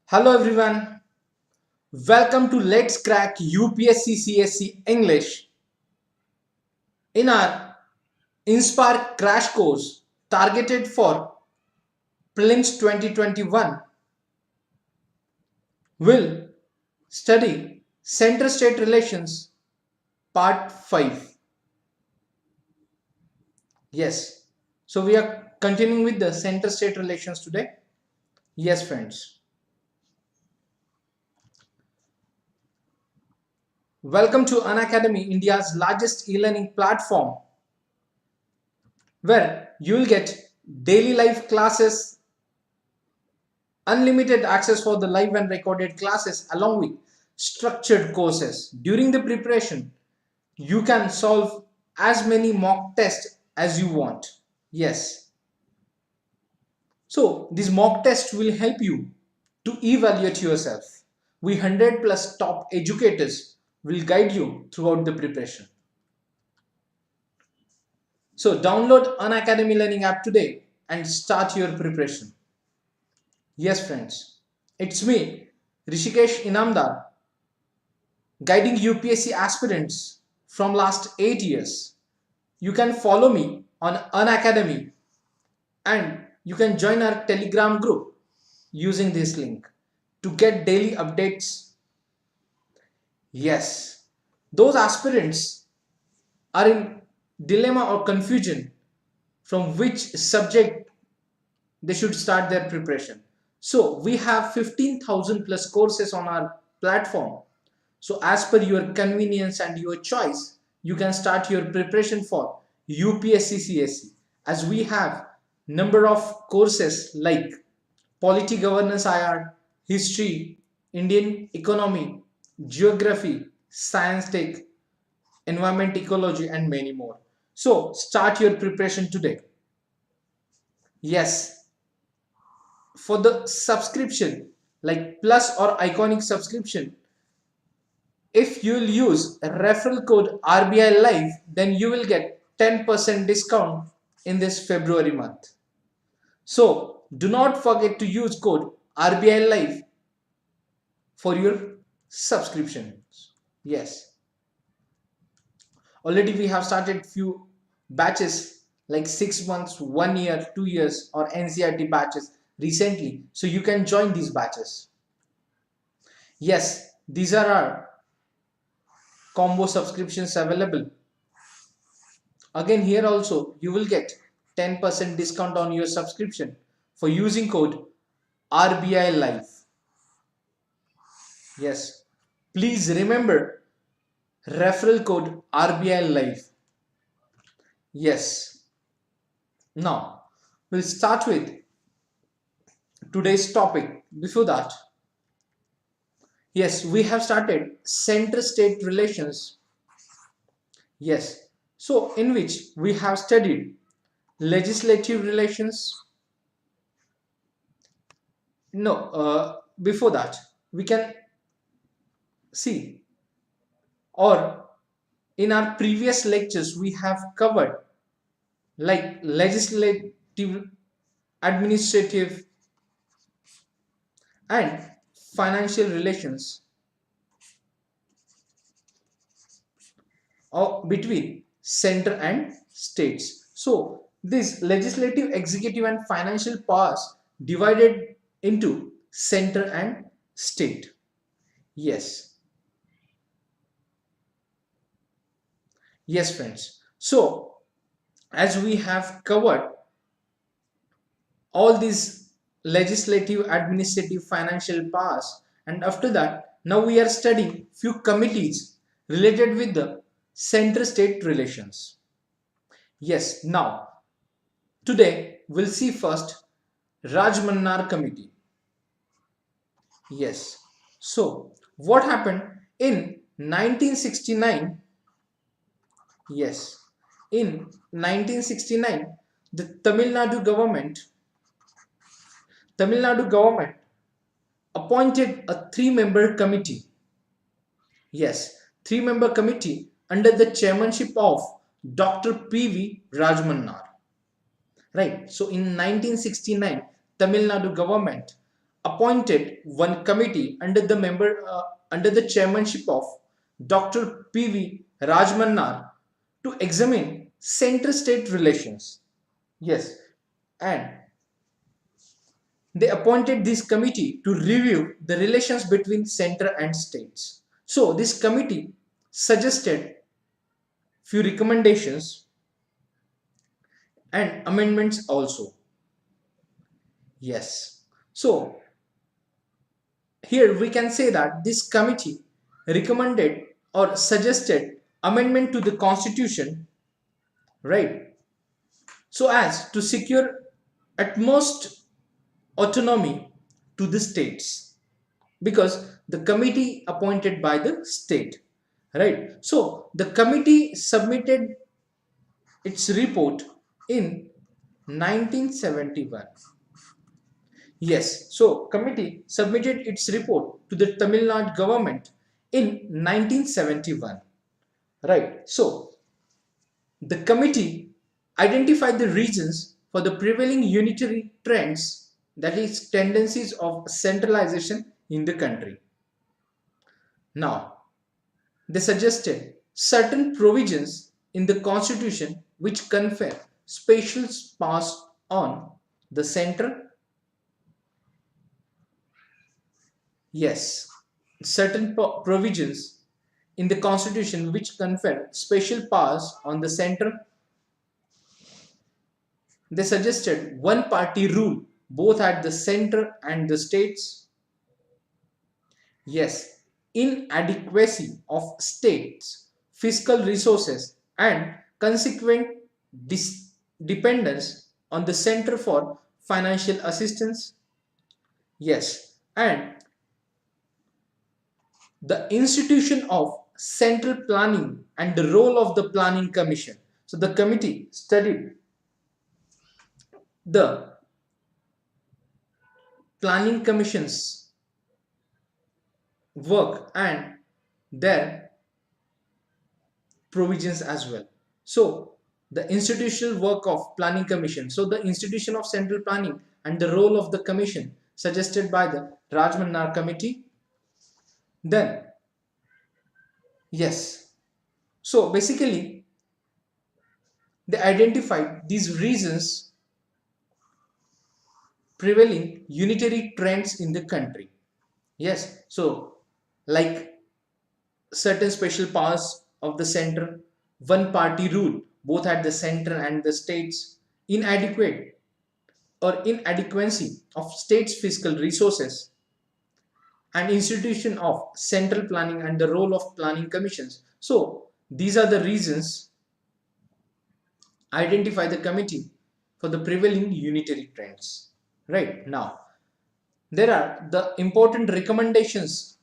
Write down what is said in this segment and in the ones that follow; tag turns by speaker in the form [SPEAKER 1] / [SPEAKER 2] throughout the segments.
[SPEAKER 1] Hello everyone, welcome to Let's Crack UPSC CSE English. In our Inspire crash course targeted for Prelims 2021, we'll study CentreState Relations Part 5. Yes, so we are continuing with the CentreState Relations today. Yes friends. Welcome to Unacademy, India's largest e-learning platform, where you will get daily live classes, unlimited access for the live and recorded classes, along with structured courses. During the preparation, you can solve as many mock tests as you want. Yes. So these mock tests will help you to evaluate yourself. We 100 plus top educators will guide you throughout the preparation. So download Unacademy Learning app today and start your preparation. Yes friends, it's me, Rushikesh Inamdar, guiding UPSC aspirants from last 8 years. You can follow me on Unacademy and you can join our Telegram group using this link to get daily updates. Yes, those aspirants are in dilemma or confusion from which subject they should start their preparation. So we have 15,000 plus courses on our platform. So as per your convenience and your choice, you can start your preparation for UPSC CSE, as we have number of courses like Polity Governance IR, History, Indian Economy, Geography, Science Tech, Environment Ecology and many more. So start your preparation today. Yes, for the subscription like plus or iconic subscription, if you'll use referral code RBI Live, then you will get 10% discount in this February month. So do not forget to use code RBI Live for your subscriptions. Yes. Already we have started few batches like 6 months, 1 year, 2 years or NCRT batches recently. So you can join these batches. Yes, these are our combo subscriptions available. Again, here also you will get 10% discount on your subscription for using code RBI Live. Yes, please remember referral code RBI Live. Yes. Now we'll start with today's topic. Before that, yes, we have started Center-State Relations. Yes, so in which we have studied legislative relations. No, before that, we can see, or in our previous lectures, we have covered like legislative, administrative, and financial relations or between center and states. So this legislative, executive and financial powers divided into center and state. Yes. Yes friends. So as we have covered all these legislative, administrative, financial powers, and after that now we are studying few committees related with the center-state relations. Yes, now today we'll see first Rajamana Committee. Yes, so what happened in 1969? Yes, in 1969 the Tamil Nadu government appointed a three-member committee. Yes, three-member committee under the chairmanship of Dr. P.V. Rajamanar. Right. So in 1969, Tamil Nadu government appointed one committee under the chairmanship of Dr. P.V. Rajamana to examine center-state relations. Yes, and they appointed this committee to review the relations between center and states. So this committee suggested few recommendations and amendments also. Yes. So here we can say that this committee recommended or suggested amendment to the constitution, right, so as to secure utmost autonomy to the states, because the committee appointed by the state, right. So the committee submitted its report in 1971. Yes, so committee submitted its report to the Tamil Nadu government in 1971. Right. So the committee identified the reasons for the prevailing unitary trends, that is tendencies of centralization in the country. Now, they suggested certain provisions in the constitution which confer special powers on the center. Yes, certain provisions in the constitution which confer special powers on the center. They suggested one party rule both at the center and the states. Yes, inadequacy of states' fiscal resources and consequent dependence on the center for financial assistance. Yes, and the institution of central planning and the role of the planning commission. So the committee studied the planning commission's work and their provisions as well. So the institutional work of planning commission, so the institution of central planning and the role of the commission suggested by the Rajamana Committee. Then yes, so basically they identified these reasons prevailing unitary trends in the country. Yes, so like certain special powers of the center, one party rule both at the center and the states, inadequate or inadequacy of states' fiscal resources, and institution of central planning and the role of planning commissions. So these are the reasons identify the committee for the prevailing unitary trends. Right now, there are the important recommendations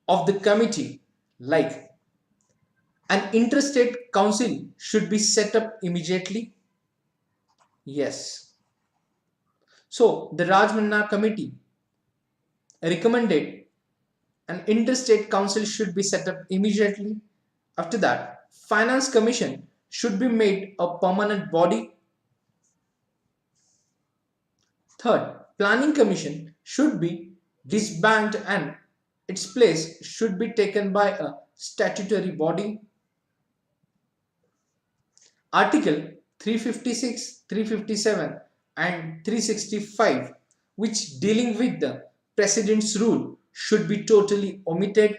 [SPEAKER 1] of the committee, like an interstate council should be set up immediately. Yes. So the Rajamana Committee recommended an interstate council should be set up immediately. After that, Finance Commission should be made a permanent body. Third, Planning Commission should be disbanded and its place should be taken by a statutory body. Article 356, 357 and 365, which dealing with the President's rule, should be totally omitted.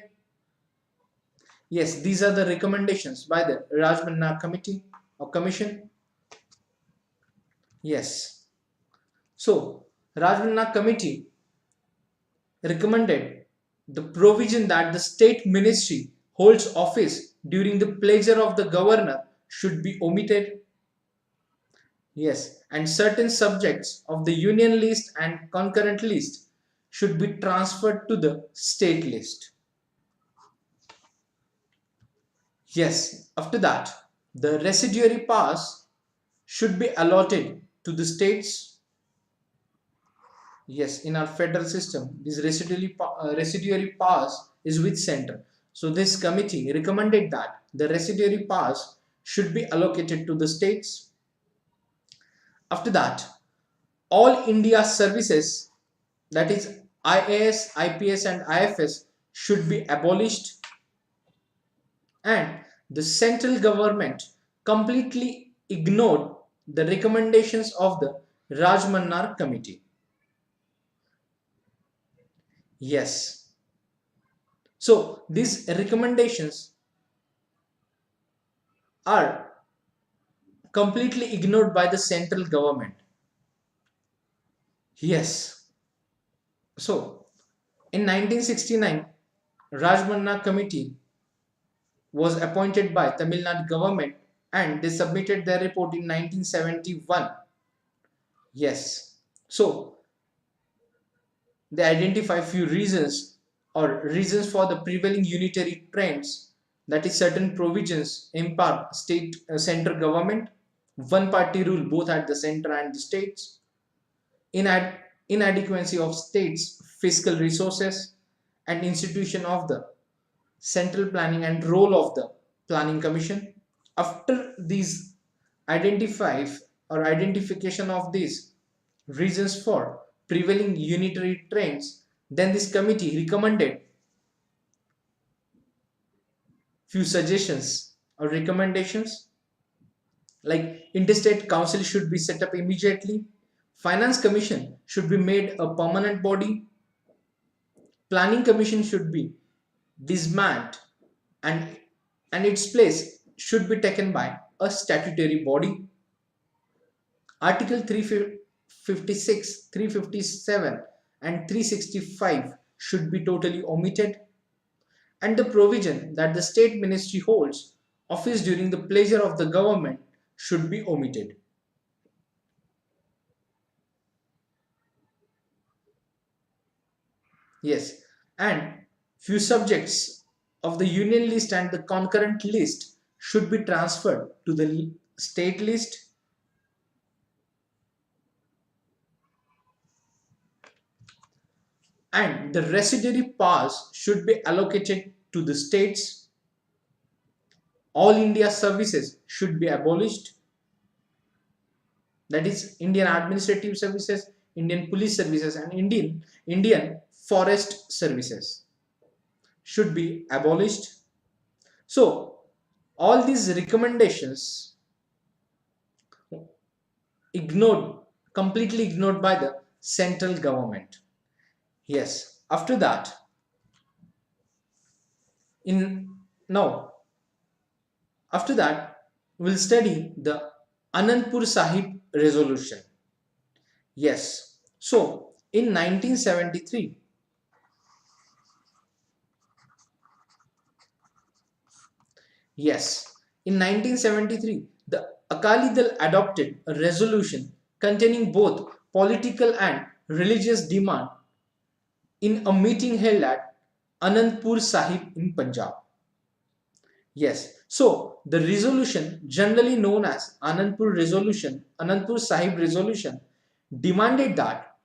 [SPEAKER 1] Yes, these are the recommendations by the Rajamana Committee or Commission. Yes. So, Rajamana Committee recommended the provision that the state ministry holds office during the pleasure of the governor should be omitted. Yes, and certain subjects of the union list and concurrent list should be transferred to the state list. Yes, after that, the residuary powers should be allotted to the states. Yes, in our federal system, this residuary powers is with center. So this committee recommended that the residuary powers should be allocated to the states. After that, all India services, that is IAS, IPS and IFS should be abolished, and the central government completely ignored the recommendations of the Rajamana Committee. Yes. So these recommendations are completely ignored by the central government. Yes. So in 1969, Rajamana Committee was appointed by Tamil Nadu government and they submitted their report in 1971. Yes. So they identify few reasons or reasons for the prevailing unitary trends, that is certain provisions impart state central government, one party rule both at the center and the states, inadequacy of states fiscal resources, and institution of the central planning and role of the planning commission. After these identify or identification of these reasons for prevailing unitary trends, then this committee recommended few suggestions or recommendations, like interstate council should be set up immediately, finance commission should be made a permanent body, planning commission should be dismantled, and its place should be taken by a statutory body. Article 356, 357 and 365 should be totally omitted, and the provision that the state ministry holds office during the pleasure of the government should be omitted. Yes, and few subjects of the union list and the concurrent list should be transferred to the state list, and the residuary powers should be allocated to the states. All India services should be abolished, that is Indian administrative services, Indian police services and Indian forest services should be abolished. So all these recommendations ignored, completely ignored by the central government. Yes, after that, in now after that we'll study the Anandpur Sahib resolution. Yes, so in 1973, yes, in 1973, the Akali Dal adopted a resolution containing both political and religious demand in a meeting held at Anandpur Sahib in Punjab. Yes, so the resolution, generally known as Anandpur Resolution, Anandpur Sahib Resolution, demanded that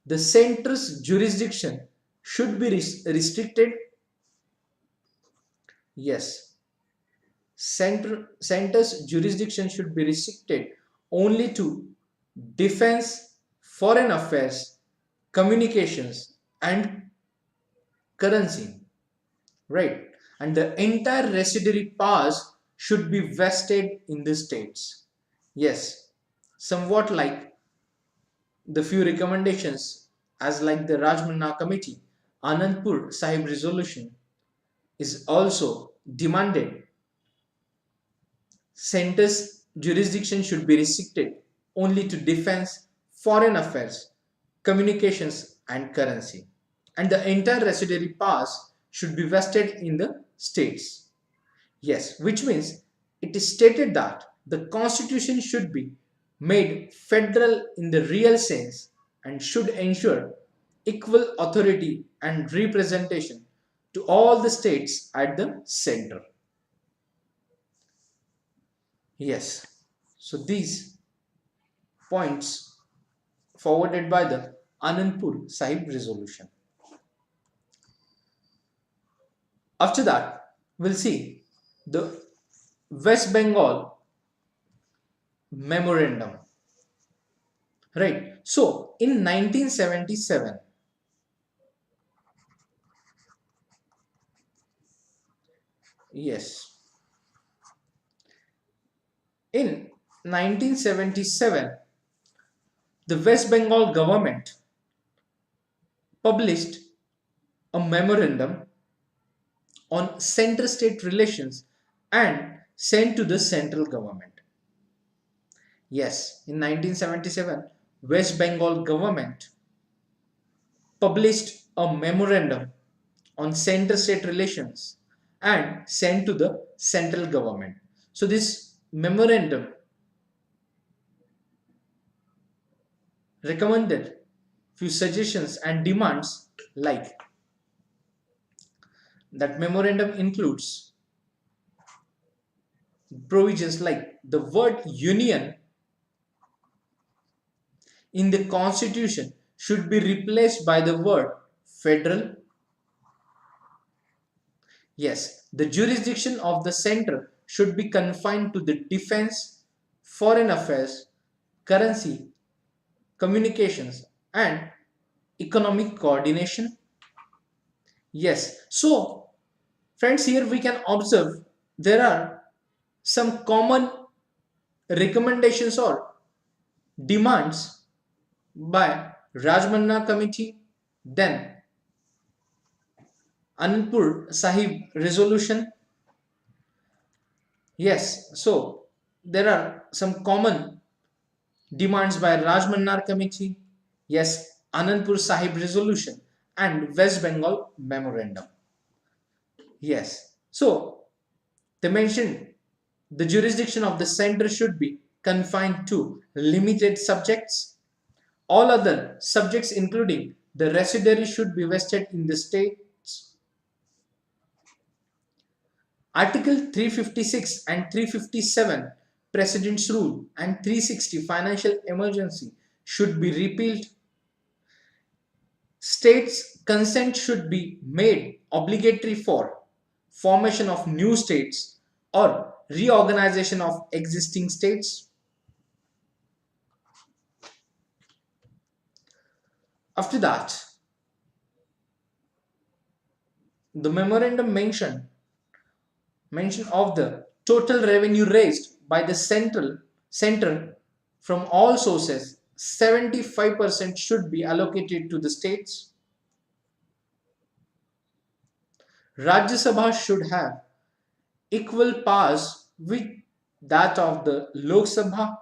[SPEAKER 1] the centre's jurisdiction should be restricted. Yes, center's jurisdiction should be restricted only to defense, foreign affairs, communications, and currency. Right? And the entire residuary powers should be vested in the states. Yes, somewhat like the few recommendations as like the Rajamana Committee, Anandpur Sahib resolution is also demanded center's jurisdiction should be restricted only to defense, foreign affairs, communications and currency, and the entire residuary powers should be vested in the states. Yes, which means it is stated that the constitution should be made federal in the real sense and should ensure equal authority and representation to all the states at the center. Yes, so these points forwarded by the Anandpur Sahib resolution. After that, we'll see the West Bengal Memorandum. Right. So in 1977, Yes. In 1977, the West Bengal government published a memorandum on center-state relations and sent to the central government. Yes, in 1977, West Bengal government published a memorandum on center-state relations and sent to the central government. So this memorandum recommended few suggestions and demands like that memorandum includes provisions like the word union in the constitution should be replaced by the word federal. Yes, the jurisdiction of the center should be confined to the defense, foreign affairs, currency, communications, and economic coordination. Yes, so friends, here we can observe there are some common recommendations or demands by Rajamana Committee, then Anandpur Sahib resolution. Yes, so there are some common demands by Rajamana Committee, yes, Anandpur Sahib resolution and West Bengal memorandum. Yes, so they mentioned the jurisdiction of the center should be confined to limited subjects. All other subjects, including the residuary, should be vested in the states. Article 356 and 357 President's Rule and 360 Financial Emergency should be repealed. States' consent should be made obligatory for formation of new states or reorganization of existing states. After that, the memorandum mention of the total revenue raised by the center from all sources, 75% should be allocated to the states. Rajya Sabha should have equal powers with that of the Lok Sabha.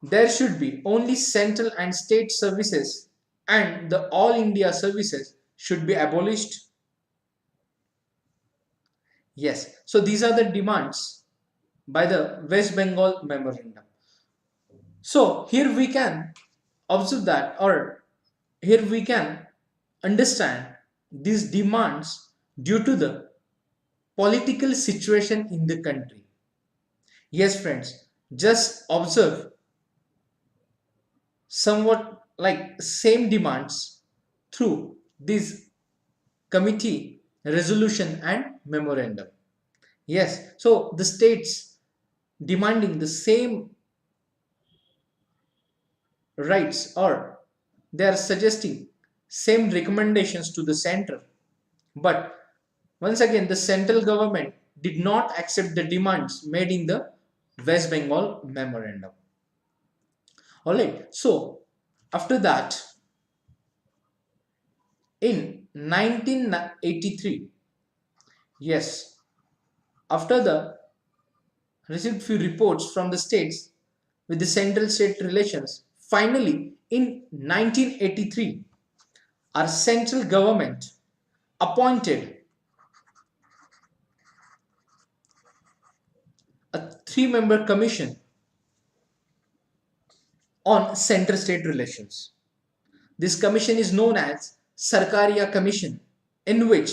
[SPEAKER 1] There should be only central and state services and the all India services should be abolished. Yes, so these are the demands by the West Bengal memorandum. So here we can observe that, or here we can understand these demands due to the political situation in the country. Yes, friends, just observe somewhat like same demands through this committee resolution and memorandum. Yes, so the states demanding the same rights or they are suggesting same recommendations to the center, but once again the central government did not accept the demands made in the West Bengal memorandum. All right, so after that in 1983, yes, after the received few reports from the states with the central state relations, finally in 1983 our central government appointed a three-member commission on center-state relations. This commission is known as Sarkaria Commission, in which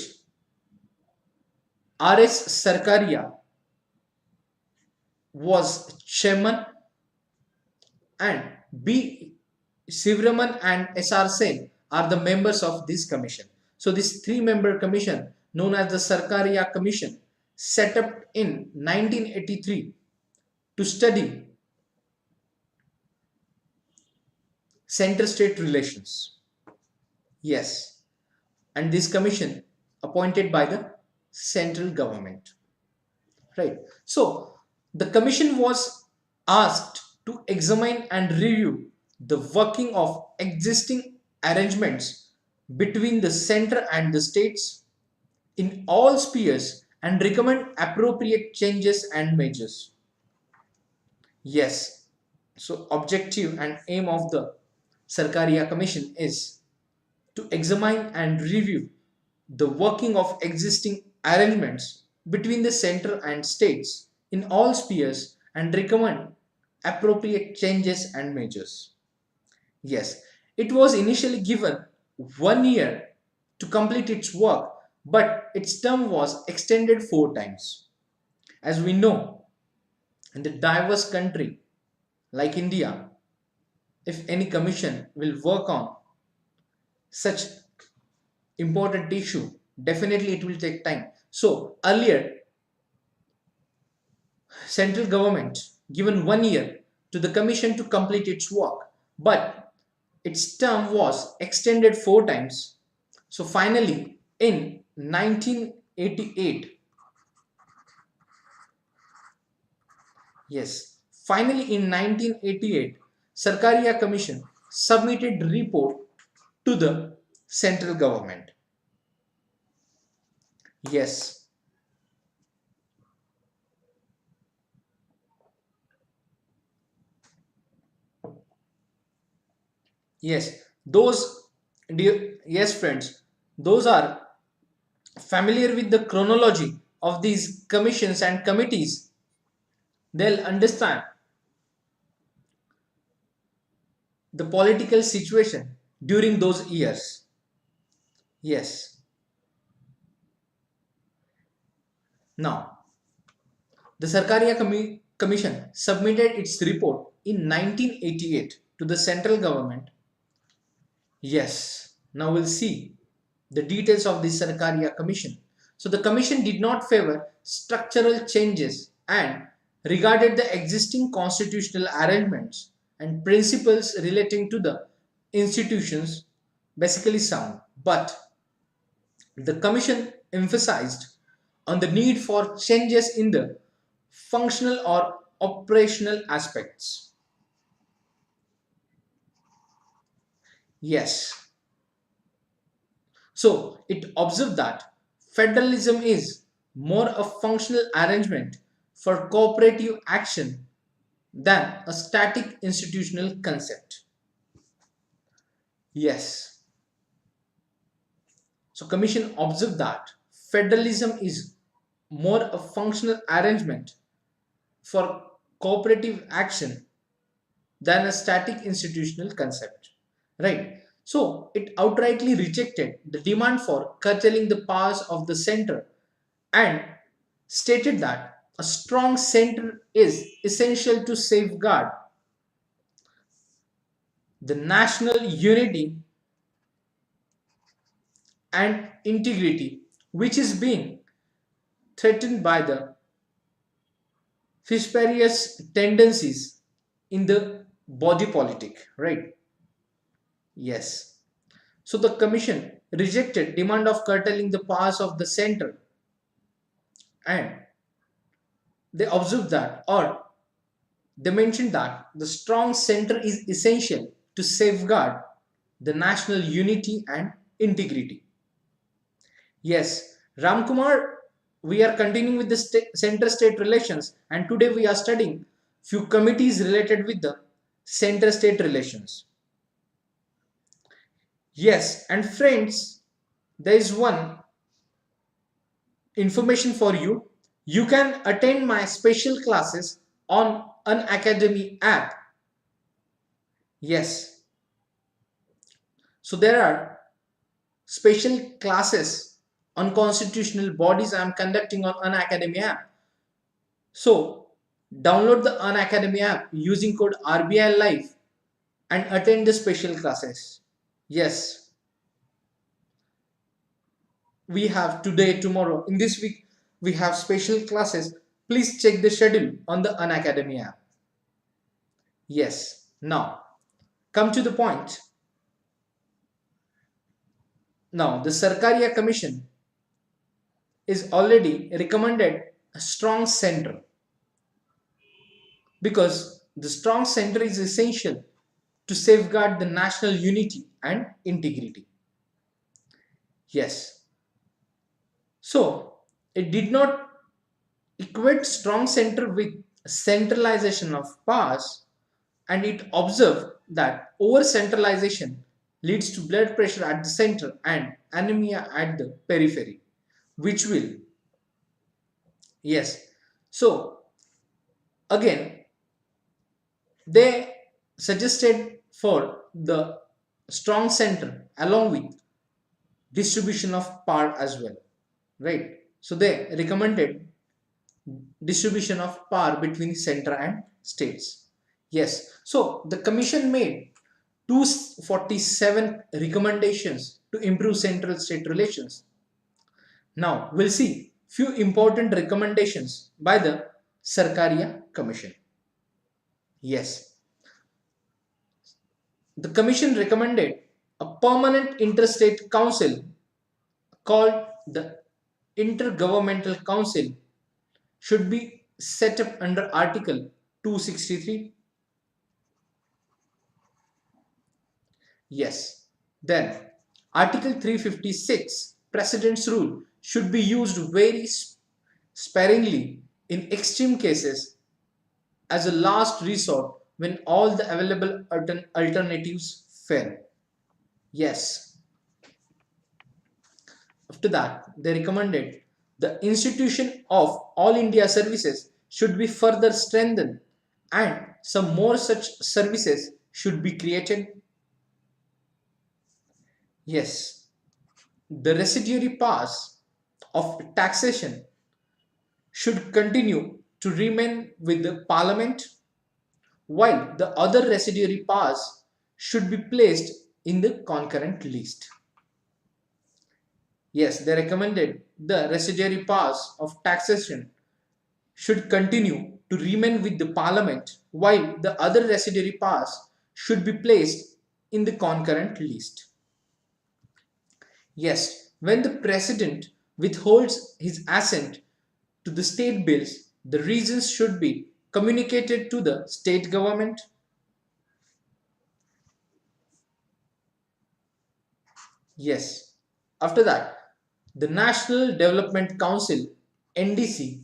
[SPEAKER 1] R.S. Sarkaria was chairman and B. Sivraman and S.R. Sen are the members of this commission. So this three-member commission known as the Sarkaria Commission set up in 1983 to study center-state relations. Yes, and this commission appointed by the central government. Right. So the commission was asked to examine and review the working of existing arrangements between the center and the states in all spheres and recommend appropriate changes and measures. Yes. So objective and aim of the Sarkaria Commission is to examine and review the working of existing arrangements between the center and states in all spheres and recommend appropriate changes and measures. Yes, it was initially given 1 year to complete its work, but its term was extended 4 times. As we know, in the diverse country like India, if any commission will work on such important issue, definitely it will take time. So earlier, central government given 1 year to the commission to complete its work, but its term was extended 4 times. So finally in 1988, yes, finally in 1988, Sarkaria Commission submitted report to the central government. Yes. Yes, those, dear, yes, friends, those are familiar with the chronology of these commissions and committees. They'll understand the political situation during those years. Yes. Now, the Commission submitted its report in 1988 to the central government. Yes. Now we'll see the details of the Sarkaria Commission. So the Commission did not favor structural changes and regarded the existing constitutional arrangements and principles relating to the institutions basically sound. But the Commission emphasized on the need for changes in the functional or operational aspects. Yes. So it observed that federalism is more a functional arrangement for cooperative action than a static institutional concept. Yes. So Commission observed that federalism is more a functional arrangement for cooperative action than a static institutional concept. Right. So it outrightly rejected the demand for curtailing the powers of the center and stated that a strong center is essential to safeguard the national unity and integrity, which is being threatened by the nefarious tendencies in the body politic. Right. Yes. So the commission rejected demand of curtailing the powers of the center and they observed that, or they mentioned that the strong center is essential to safeguard the national unity and integrity. Yes, Ramkumar, we are continuing with the center-state relations, and today we are studying few committees related with the center-state relations. Yes, and friends, there is one information for you. You can attend my special classes on Unacademy app. Yes. So there are special classes on constitutional bodies I am conducting on Unacademy app. So download the Unacademy app using code RBI Live and attend the special classes. Yes. We have today, tomorrow, in this week, we have special classes. Please check the schedule on the Unacademy app. Yes. Now, come to the point. Now, the Sarkaria Commission is already recommended a strong center, because the strong center is essential to safeguard the national unity and integrity. Yes. So it did not equate strong center with centralization of powers, and it observed that over centralization leads to blood pressure at the center and anemia at the periphery, which will, yes. So again, they suggested for the strong center along with distribution of power as well, right? So they recommended distribution of power between center and states. Yes, so the commission made 247 recommendations to improve central state relations. Now we'll see few important recommendations by the Sarkaria Commission. Yes, the commission recommended a permanent interstate council called the Intergovernmental Council should be set up under Article 263. Yes. Then Article 356, President's rule, should be used very sparingly in extreme cases as a last resort when all the available alternatives fail. Yes. After that, they recommended the institution of All India services should be further strengthened and some more such services should be created. Yes, the residuary powers of taxation should continue to remain with the parliament, while the other residuary powers should be placed in the concurrent list. Yes, they recommended the residuary powers of taxation should continue to remain with the parliament, while the other residuary powers should be placed in the concurrent list. Yes, when the president withholds his assent to the state bills, the reasons should be communicated to the state government. Yes. After that, the National Development Council (NDC)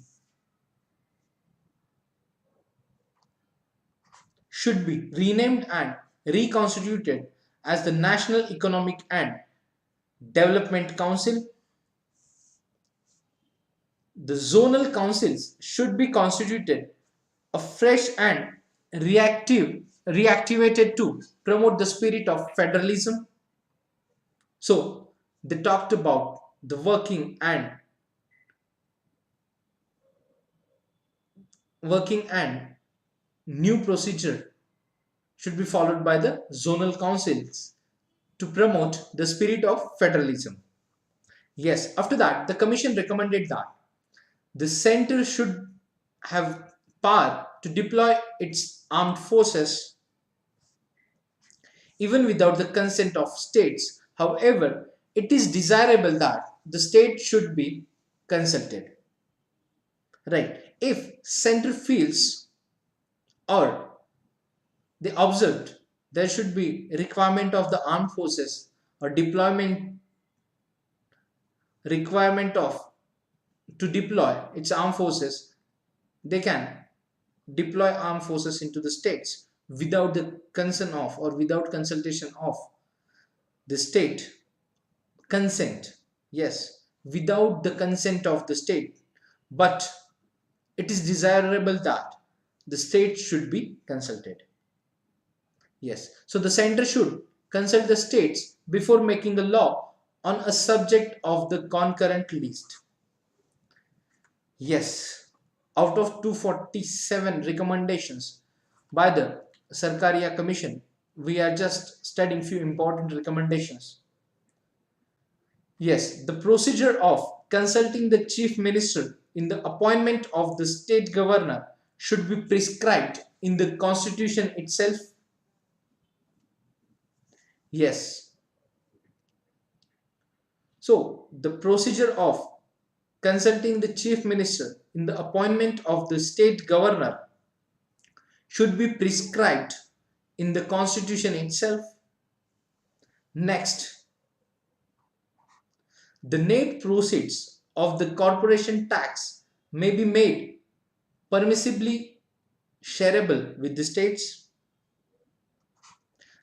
[SPEAKER 1] should be renamed and reconstituted as the National Economic and Development Council. The zonal councils should be constituted afresh and reactivated to promote the spirit of federalism. So they talked about the working and new procedure should be followed by the zonal councils to promote the spirit of federalism. Yes, after that, the commission recommended that the center should have power to deploy its armed forces even without the consent of states. However, it is desirable that the state should be consulted. Right. If center feels or they observed there should be requirement of the armed forces or requirement of to deploy its armed forces, they can deploy armed forces into the states without the consent of or without consultation of the state consent. Yes, without the consent of the state, but it is desirable that the state should be consulted. Yes, so the center should consult the states before making a law on a subject of the concurrent list. Yes, out of 247 recommendations by the Sarkaria Commission, we are just studying few important recommendations. Yes, the procedure of consulting the chief minister in the appointment of the state governor should be prescribed in the constitution itself. Yes. So the procedure of consulting the chief minister in the appointment of the state governor should be prescribed in the constitution itself. Next, the net proceeds of the corporation tax may be made permissibly shareable with the states.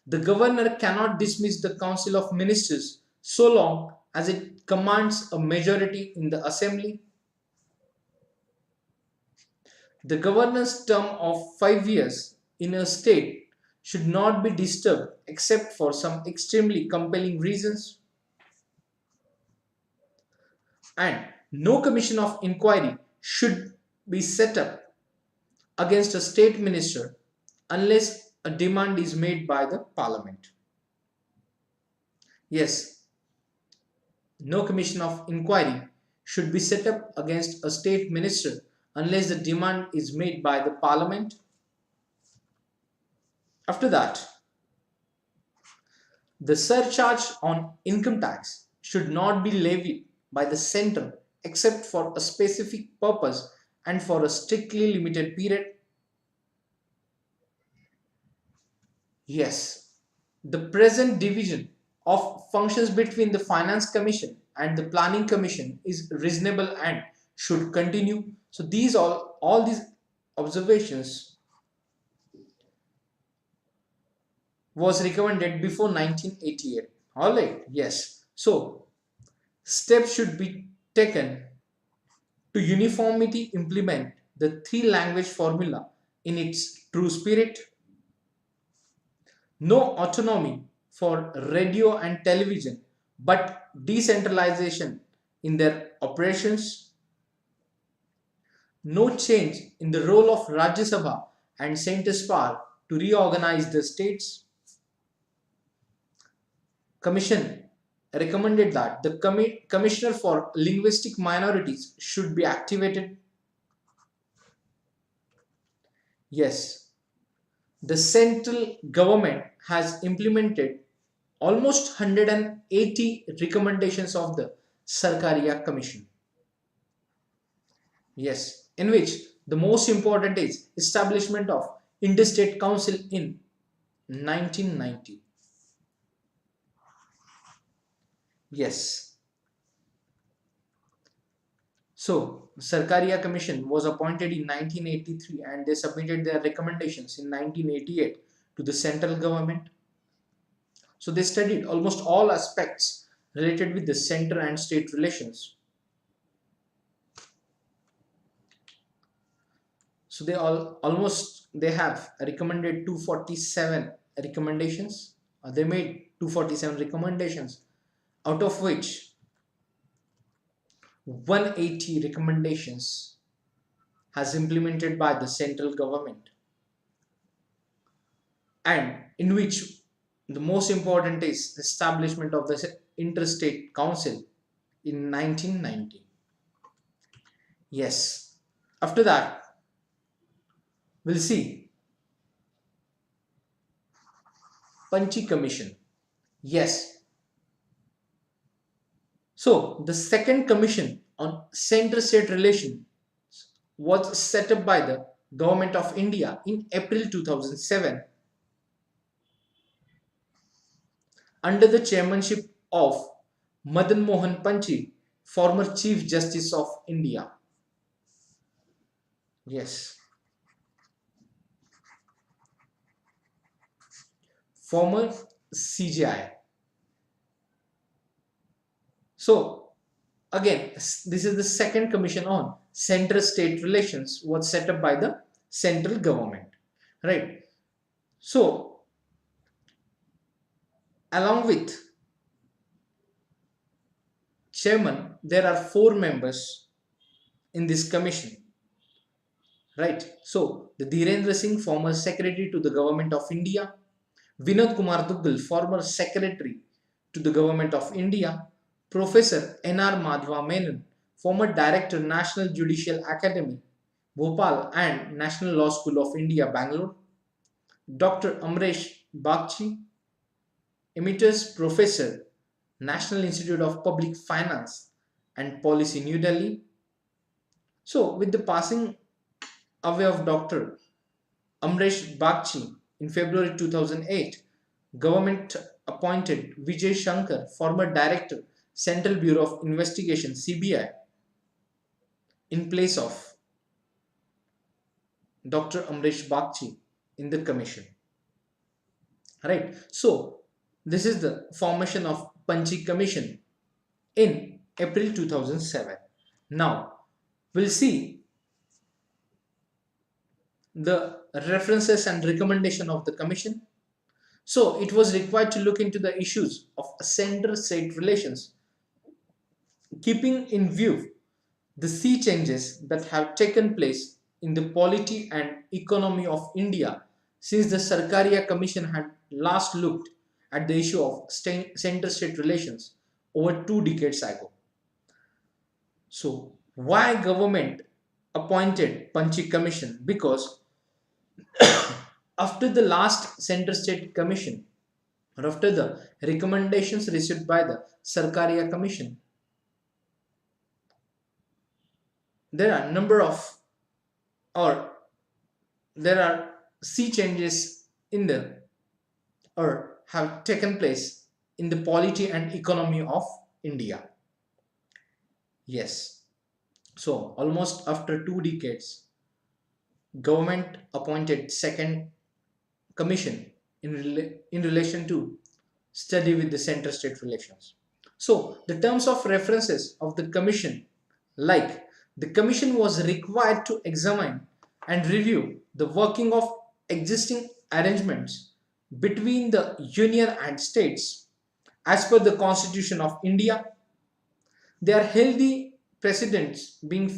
[SPEAKER 1] The governor cannot dismiss the council of ministers so long as it commands a majority in the assembly. The governor's term of 5 years in a state should not be disturbed except for some extremely compelling reasons. And no commission of inquiry should be set up against a state minister unless a demand is made by the parliament. Yes, no commission of inquiry should be set up against a state minister unless the demand is made by the parliament. After that, the surcharge on income tax should not be levied by the center except for a specific purpose and for a strictly limited period. Yes, the present division of functions between the Finance Commission and the Planning Commission is reasonable and should continue. So these all these observations was recommended before 1988. All right, yes. So steps should be taken to uniformity implement the three language formula in its true spirit. No autonomy for radio and television, but decentralization in their operations. No change in the role of Rajya Sabha and centre's power to reorganize the states. Commission recommended that the Commissioner for Linguistic Minorities should be activated. Yes, the central government has implemented almost 180 recommendations of the Sarkaria Commission. Yes, in which the most important is establishment of Interstate Council in 1990. Yes. So, Sarkaria Commission was appointed in 1983 and they submitted their recommendations in 1988 to the central government. So, they studied almost all aspects related with the center and state relations. So, they have recommended 247 recommendations. They made 247 recommendations, out of which 180 recommendations has implemented by the central government, and in which the most important is establishment of the Interstate Council in 1990. Yes, after that we'll see Panchi Commission. Yes, so the second commission on CentreState Relations was set up by the Government of India in April 2007 under the chairmanship of Madan Mohan Panchi, former Chief Justice of India. Yes. Former CJI. So again, this is the second commission on Centre-State Relations was set up by the central government, right? So along with chairman, there are 4 members in this commission, right? So the Dhirendra Singh, former secretary to the government of India, Vinod Kumar Duggal, former secretary to the government of India, Professor N.R. Madhva Menon, former director, National Judicial Academy, Bhopal and National Law School of India, Bangalore, Dr. Amresh Bagchi, Emeritus Professor, National Institute of Public Finance and Policy, New Delhi, So, with the passing away of Dr. Amresh Bagchi in February 2008, government appointed Vijay Shankar, former director, Central Bureau of Investigation (CBI), in place of Dr. Amresh Bagchi in the commission. Right. So, this is the formation of Panchi Commission in April 2007. Now, we'll see the references and recommendation of the commission. So, it was required to look into the issues of center-state relations, keeping in view the sea changes that have taken place in the polity and economy of India since the Sarkaria Commission had last looked at the issue of center-state relations over 2 decades ago. So, why government appointed Panchi Commission? Because after the last Center-State Commission, or after the recommendations received by the Sarkaria Commission, there are number of or there are sea changes in the or have taken place in the polity and economy of India. Yes. So almost after 2 decades, government appointed second commission in relation to study with the center-state relations. So the terms of references of the commission, like the commission was required to examine and review the working of existing arrangements between the union and states as per the constitution of India. There are healthy precedents being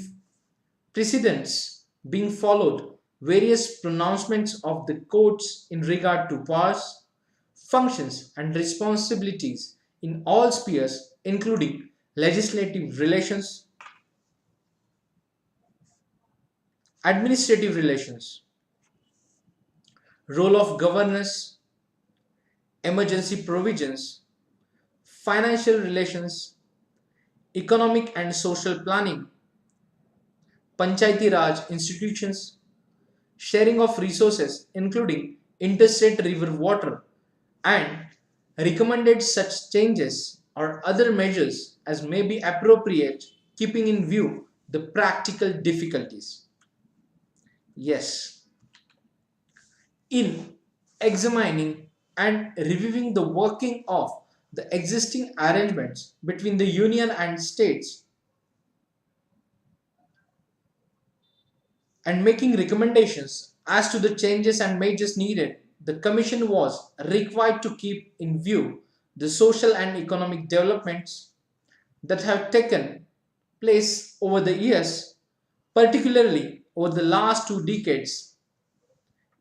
[SPEAKER 1] followed, various pronouncements of the courts in regard to powers, functions and responsibilities in all spheres including legislative relations, administrative relations, role of governors, emergency provisions, financial relations, economic and social planning, Panchayati Raj institutions, sharing of resources including interstate river water, and recommended such changes or other measures as may be appropriate, keeping in view the practical difficulties. Yes, in examining and reviewing the working of the existing arrangements between the union and states and making recommendations as to the changes and measures needed, the Commission was required to keep in view the social and economic developments that have taken place over the years, particularly over the last 2 decades.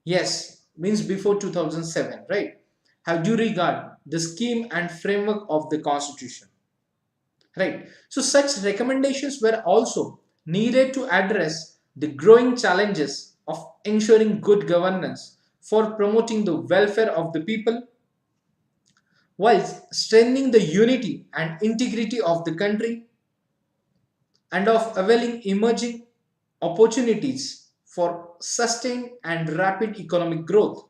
[SPEAKER 1] Yes, means before 2007, right? Have due regard the scheme and framework of the Constitution. Right. So such recommendations were also needed to address the growing challenges of ensuring good governance for promoting the welfare of the people while strengthening the unity and integrity of the country and of availing emerging opportunities for sustained and rapid economic growth,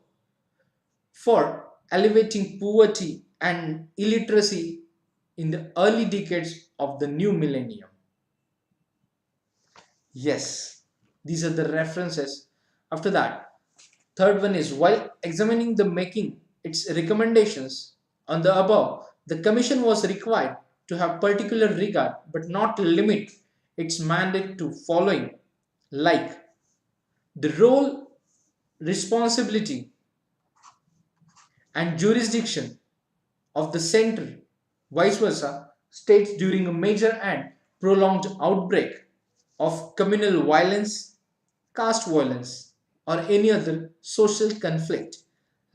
[SPEAKER 1] for alleviating poverty and illiteracy in the early decades of the new millennium. Yes, these are the references. After that, third one is while examining the making its recommendations on the above, the commission was required to have particular regard but not limit its mandate to following, like the role, responsibility and jurisdiction of the center, vice versa, states during a major and prolonged outbreak of communal violence, caste violence, or any other social conflict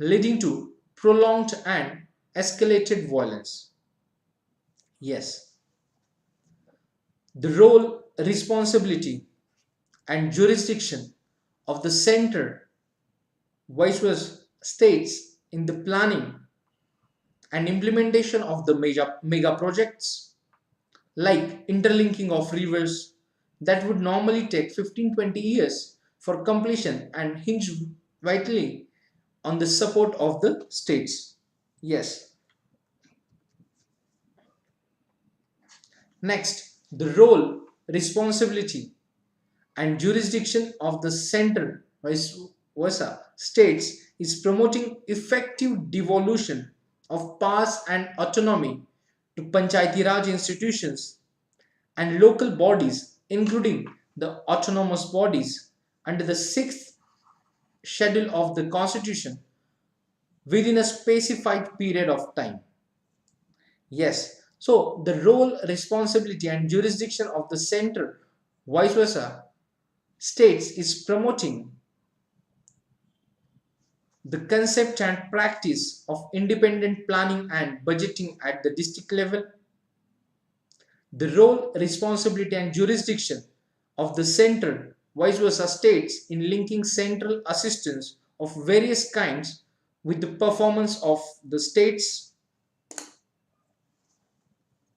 [SPEAKER 1] leading to prolonged and escalated violence. Yes, the role, responsibility, and jurisdiction of the center, vice versa, states in the planning and implementation of the mega projects like interlinking of rivers, that would normally take 15-20 years for completion and hinge vitally on the support of the states. Yes. Next, the role, responsibility, and jurisdiction of the center vice versa states is promoting effective devolution of powers and autonomy to Panchayati Raj institutions and local bodies, including the autonomous bodies under the sixth schedule of the Constitution within a specified period of time. Yes, so the role, responsibility, and jurisdiction of the center, vice versa, states is promoting the concept and practice of independent planning and budgeting at the district level. The role, responsibility, and jurisdiction of the center, vice versa, states in linking central assistance of various kinds with the performance of the states.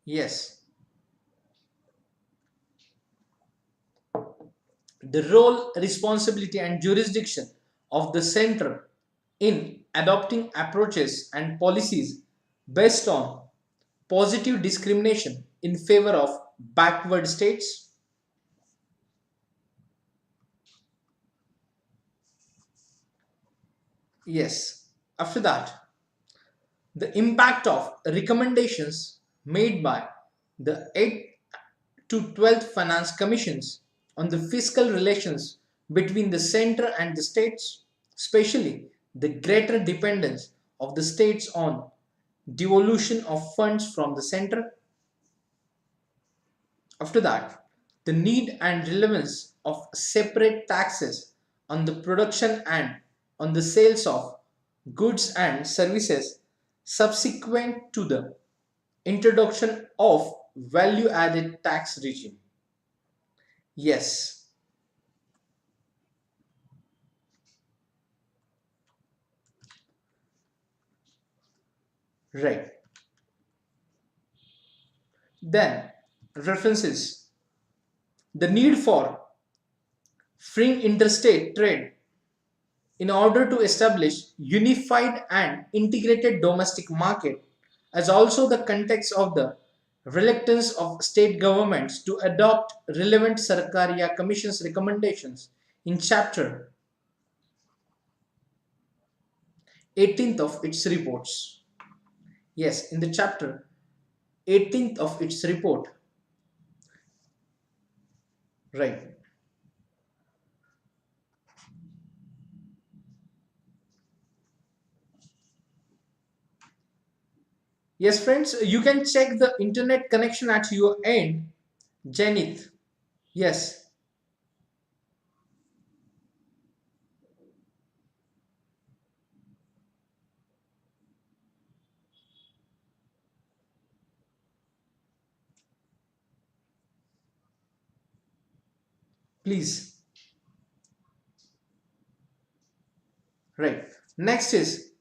[SPEAKER 1] Yes, the role, responsibility, and jurisdiction of the center in adopting approaches and policies based on positive discrimination in favor of backward states. Yes, after that, the impact of recommendations made by the 8th to 12th Finance Commissions on the fiscal relations between the center and the states, especially the greater dependence of the states on devolution of funds from the center. After that, the need and relevance of separate taxes on the production and on the sales of goods and services subsequent to the introduction of value added tax regime. Yes, right. Then references the need for freeing interstate trade in order to establish unified and integrated domestic market, as also the context of the reluctance of state governments to adopt relevant Sarkaria Commission's recommendations in chapter 18th of its reports. Yes, in the chapter 18th of its report. Right. Yes, friends, you can check the internet connection at your end. Janith. Yes, please. Right. Next is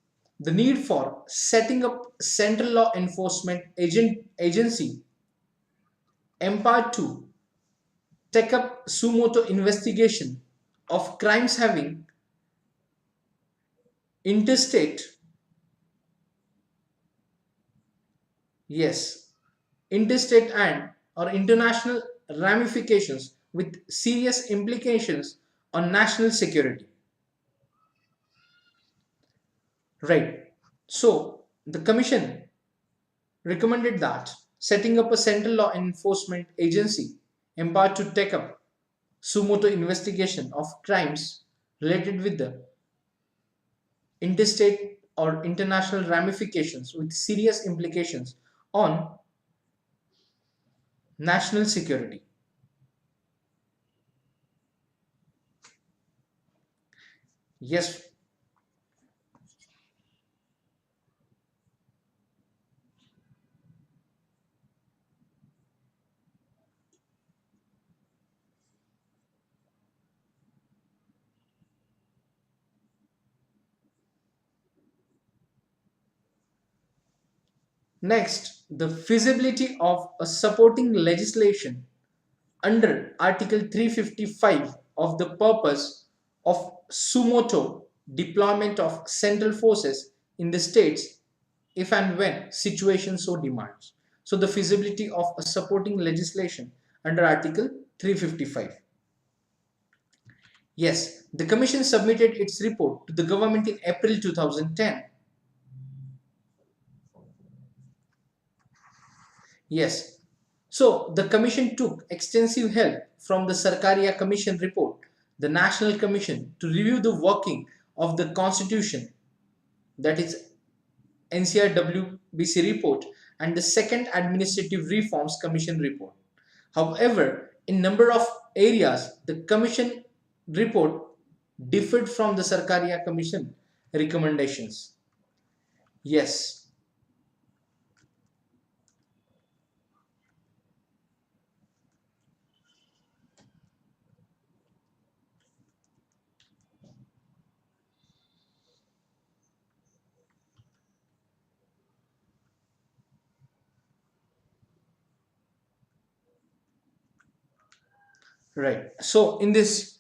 [SPEAKER 1] the need for setting up central law enforcement agency empowered to take up sumoto investigation of crimes having interstate, yes, interstate and or international ramifications with serious implications on national security. Right. So the commission recommended that setting up a central law enforcement agency empowered to take up sumoto investigation of crimes related with the interstate or international ramifications with serious implications on national security. Yes, next, the feasibility of a supporting legislation under Article 355 of the purpose of sumoto deployment of central forces in the states if and when situation so demands. So the feasibility of a supporting legislation under Article 355. Yes, the Commission submitted its report to the government in April 2010. Yes, so the Commission took extensive help from the Sarkaria Commission report, the National Commission to review the working of the Constitution, that is NCRWBC report, and the second Administrative Reforms Commission report. However, in number of areas, the Commission report differed from the Sarkaria Commission recommendations. Yes. Right. So in this,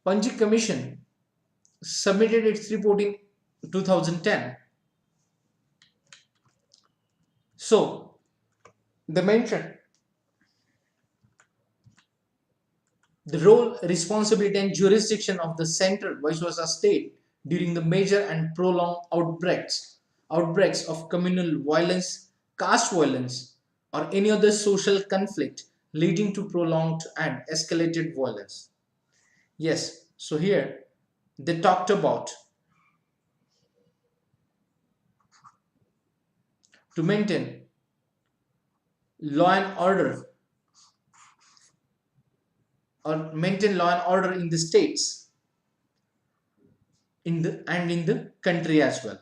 [SPEAKER 1] Panji Commission submitted its report in 2010. So they mentioned the role, responsibility, and jurisdiction of the central vice versa state during the major and prolonged outbreaks of communal violence, caste violence, or any other social conflict leading to prolonged and escalated violence. Yes, so here they talked about to maintain law and order in the states in the country as well.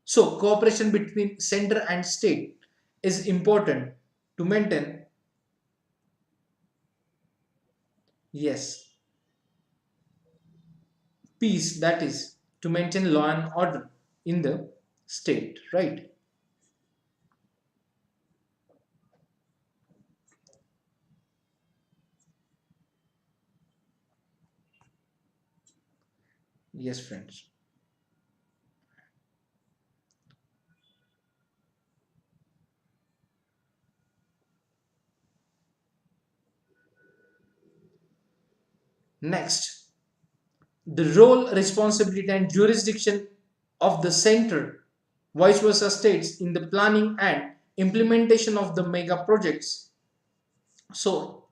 [SPEAKER 1] So cooperation between center and state is important to maintain, yes, peace, that is to maintain law and order in the state, right? Yes, friends. Next, the role, responsibility, and jurisdiction of the center, vice versa states in the planning and implementation of the mega projects. So,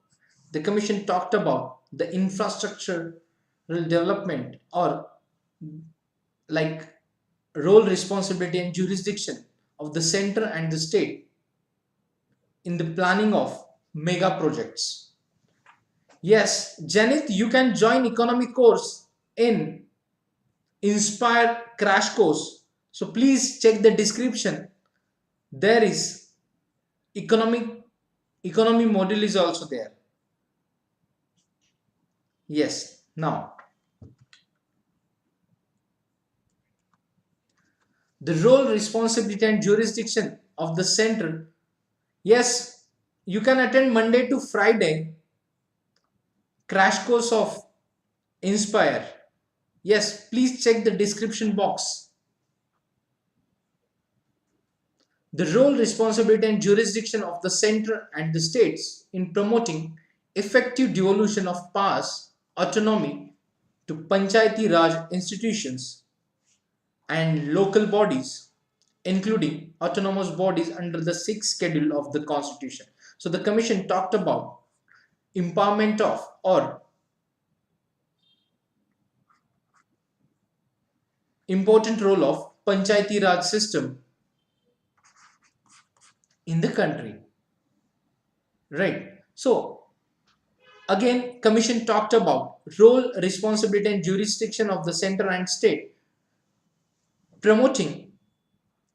[SPEAKER 1] the Commission talked about the infrastructure development, or like role, responsibility, and jurisdiction of the center and the state in the planning of mega projects. Yes, Janith, you can join economic course in Inspire crash course. So please check the description. There is economy module is also there. Yes, now the role, responsibility, and jurisdiction of the center. Yes, you can attend Monday to Friday crash course of Inspire. Yes, please check the description box. The role, responsibility, and jurisdiction of the center and the states in promoting effective devolution of powers, autonomy to Panchayati Raj institutions and local bodies, including autonomous bodies under the 6th schedule of the Constitution. So the Commission talked about empowerment of, or important role of Panchayati Raj system in the country, right? So again, Commission talked about role, responsibility, and jurisdiction of the center and state, promoting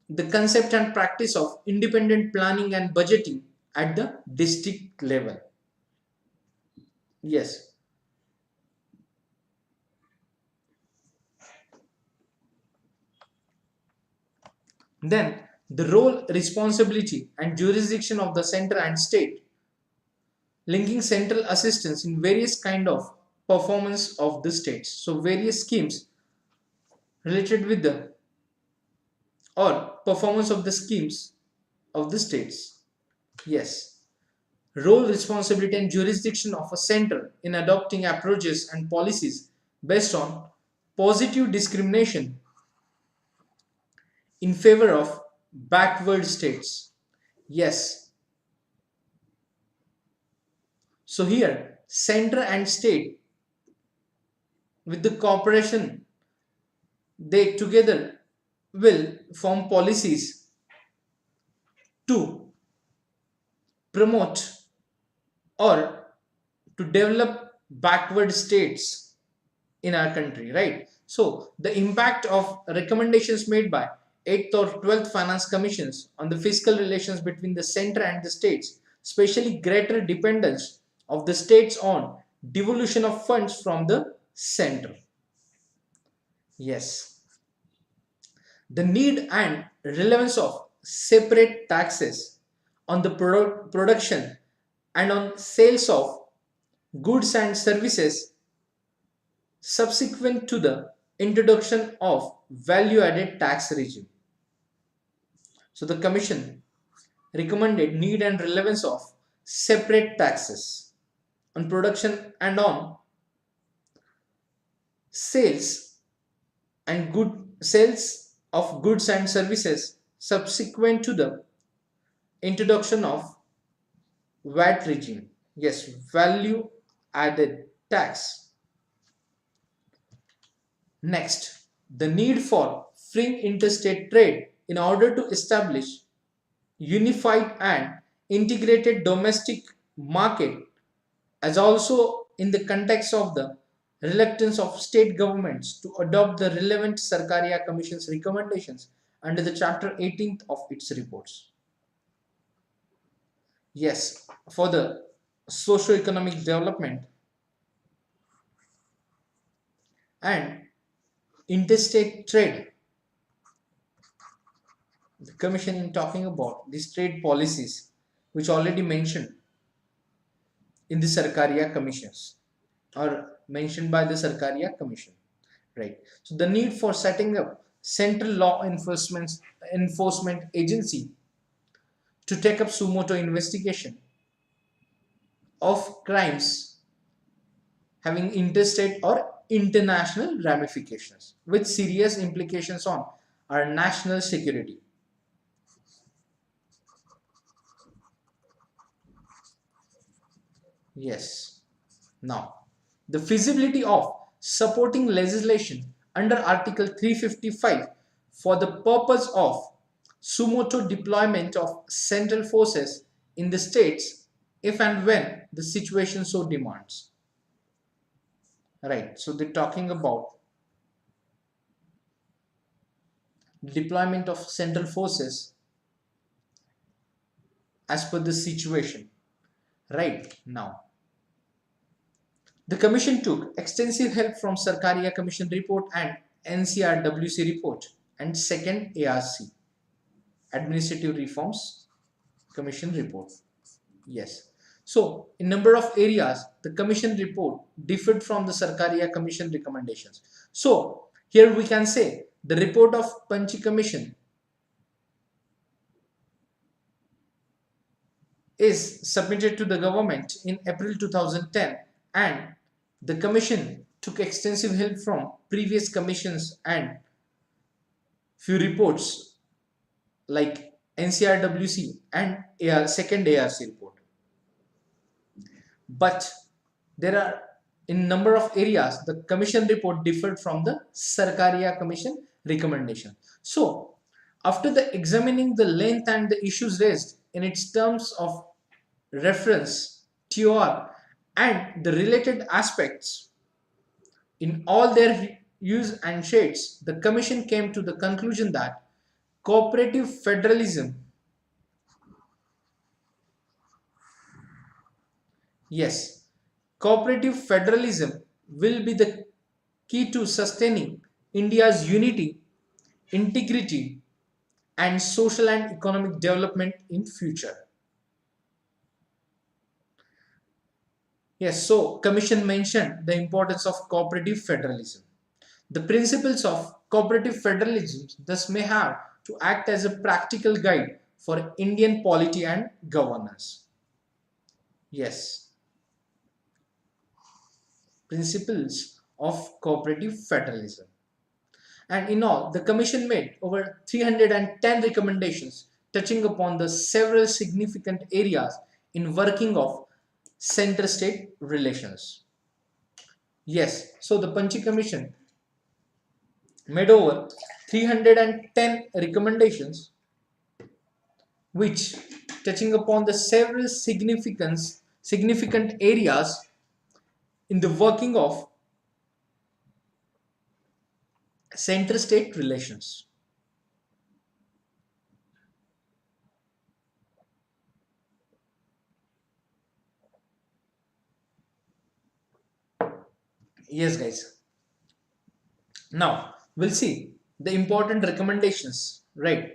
[SPEAKER 1] the concept and practice of independent planning and budgeting at the district level. Yes. Then the role, responsibility, and jurisdiction of the center and state linking central assistance in various kind of performance of the states. So various schemes related with the or performance of the schemes of the states. Yes. Role, responsibility and jurisdiction of a center in adopting approaches and policies based on positive discrimination in favor of backward states. Yes. So here center and state with the cooperation, they together will form policies to promote or to develop backward states in our country, right? So the impact of recommendations made by 8th or 12th finance commissions on the fiscal relations between the center and the states, especially greater dependence of the states on devolution of funds from the center. Yes. The need and relevance of separate taxes on the production and on sales of goods and services subsequent to the introduction of value added tax regime. So the commission recommended need and relevance of separate taxes on production and on sales and sales of goods and services subsequent to the introduction of VAT regime. Yes, value added tax. Next, the need for freeing interstate trade in order to establish unified and integrated domestic market, as also in the context of the reluctance of state governments to adopt the relevant Sarkaria Commission's recommendations under the chapter 18th of its reports. Yes, for the socio-economic development and interstate trade, the commission in talking about these trade policies which already mentioned in the Sarkaria commissions or mentioned by the Sarkaria commission, right? So the need for setting up central law enforcement agency to take up sumo motu investigation of crimes having interstate or international ramifications with serious implications on our national security. Yes. Now, the feasibility of supporting legislation under Article 355 for the purpose of sumo motu deployment of central forces in the states if and when the situation so demands. Right. So they're talking about deployment of central forces as per the situation. Right. Now, the commission took extensive help from Sarkaria Commission report and NCRWC report and second ARC, Administrative Reforms Commission report. Yes. So, in number of areas, the commission report differed from the Sarkaria Commission recommendations. So, here we can say the report of Panchi Commission is submitted to the government in April 2010, and the commission took extensive help from previous commissions and few reports like NCRWC and second ARC report. But there are in number of areas the commission report differed from the Sarkaria Commission recommendation. So after the examining the length and the issues raised in its terms of reference, TOR and the related aspects in all their use and shades, the commission came to the conclusion that cooperative federalism, yes, cooperative federalism will be the key to sustaining India's unity, integrity and social and economic development in future. Yes, so Commission mentioned the importance of cooperative federalism. The principles of cooperative federalism thus may have to act as a practical guide for Indian polity and governance. Yes, principles of cooperative federalism. And in all, the Commission made over 310 recommendations touching upon the several significant areas in working of center-state relations. Yes, so the Panchi Commission made over 310 recommendations which touching upon the several significant areas in the working of center-state relations. Yes, guys. Now we'll see the important recommendations, right?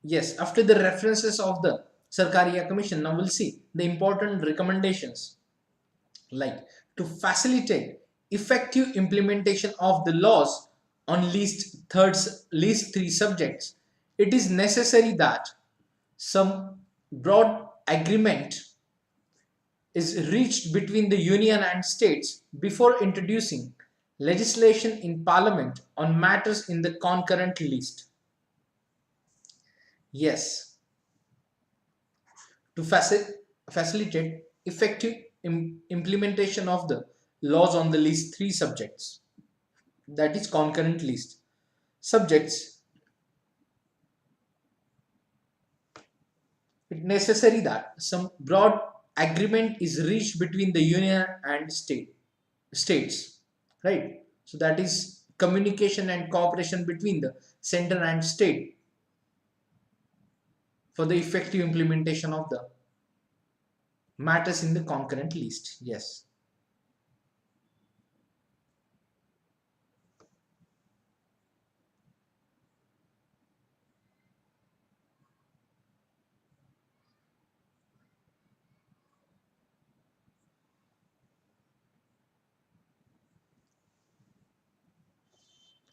[SPEAKER 1] Yes, after the references of the Sarkaria Commission, now we'll see the important recommendations like to facilitate effective implementation of the laws on least three subjects. It is necessary that some broad agreement is reached between the union and states before introducing legislation in parliament on matters in the concurrent list. Yes, to facilitate effective implementation of the laws on the list three subjects, that is concurrent list subjects, it necessary that some broad agreement is reached between the union and states, right? So that is communication and cooperation between the center and state for the effective implementation of the matters in the concurrent list. Yes,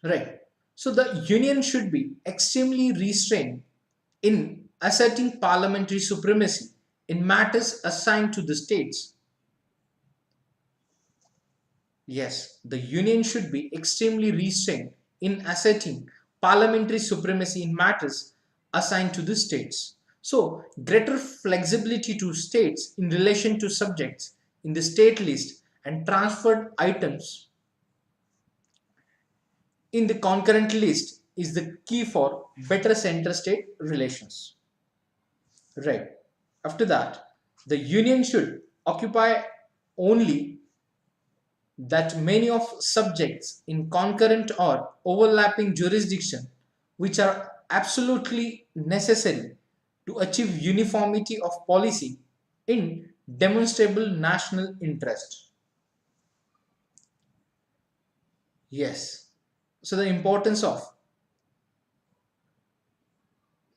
[SPEAKER 1] right. So the union should be extremely restrained in asserting parliamentary supremacy in matters assigned to the states. Yes, the union should be extremely restrained in asserting parliamentary supremacy in matters assigned to the states. So, greater flexibility to states in relation to subjects in the state list and transferred items in the concurrent list is the key for better center-state relations. Right. After that, the union should occupy only that many of subjects in concurrent or overlapping jurisdiction which are absolutely necessary to achieve uniformity of policy in demonstrable national interest. Yes. So the importance of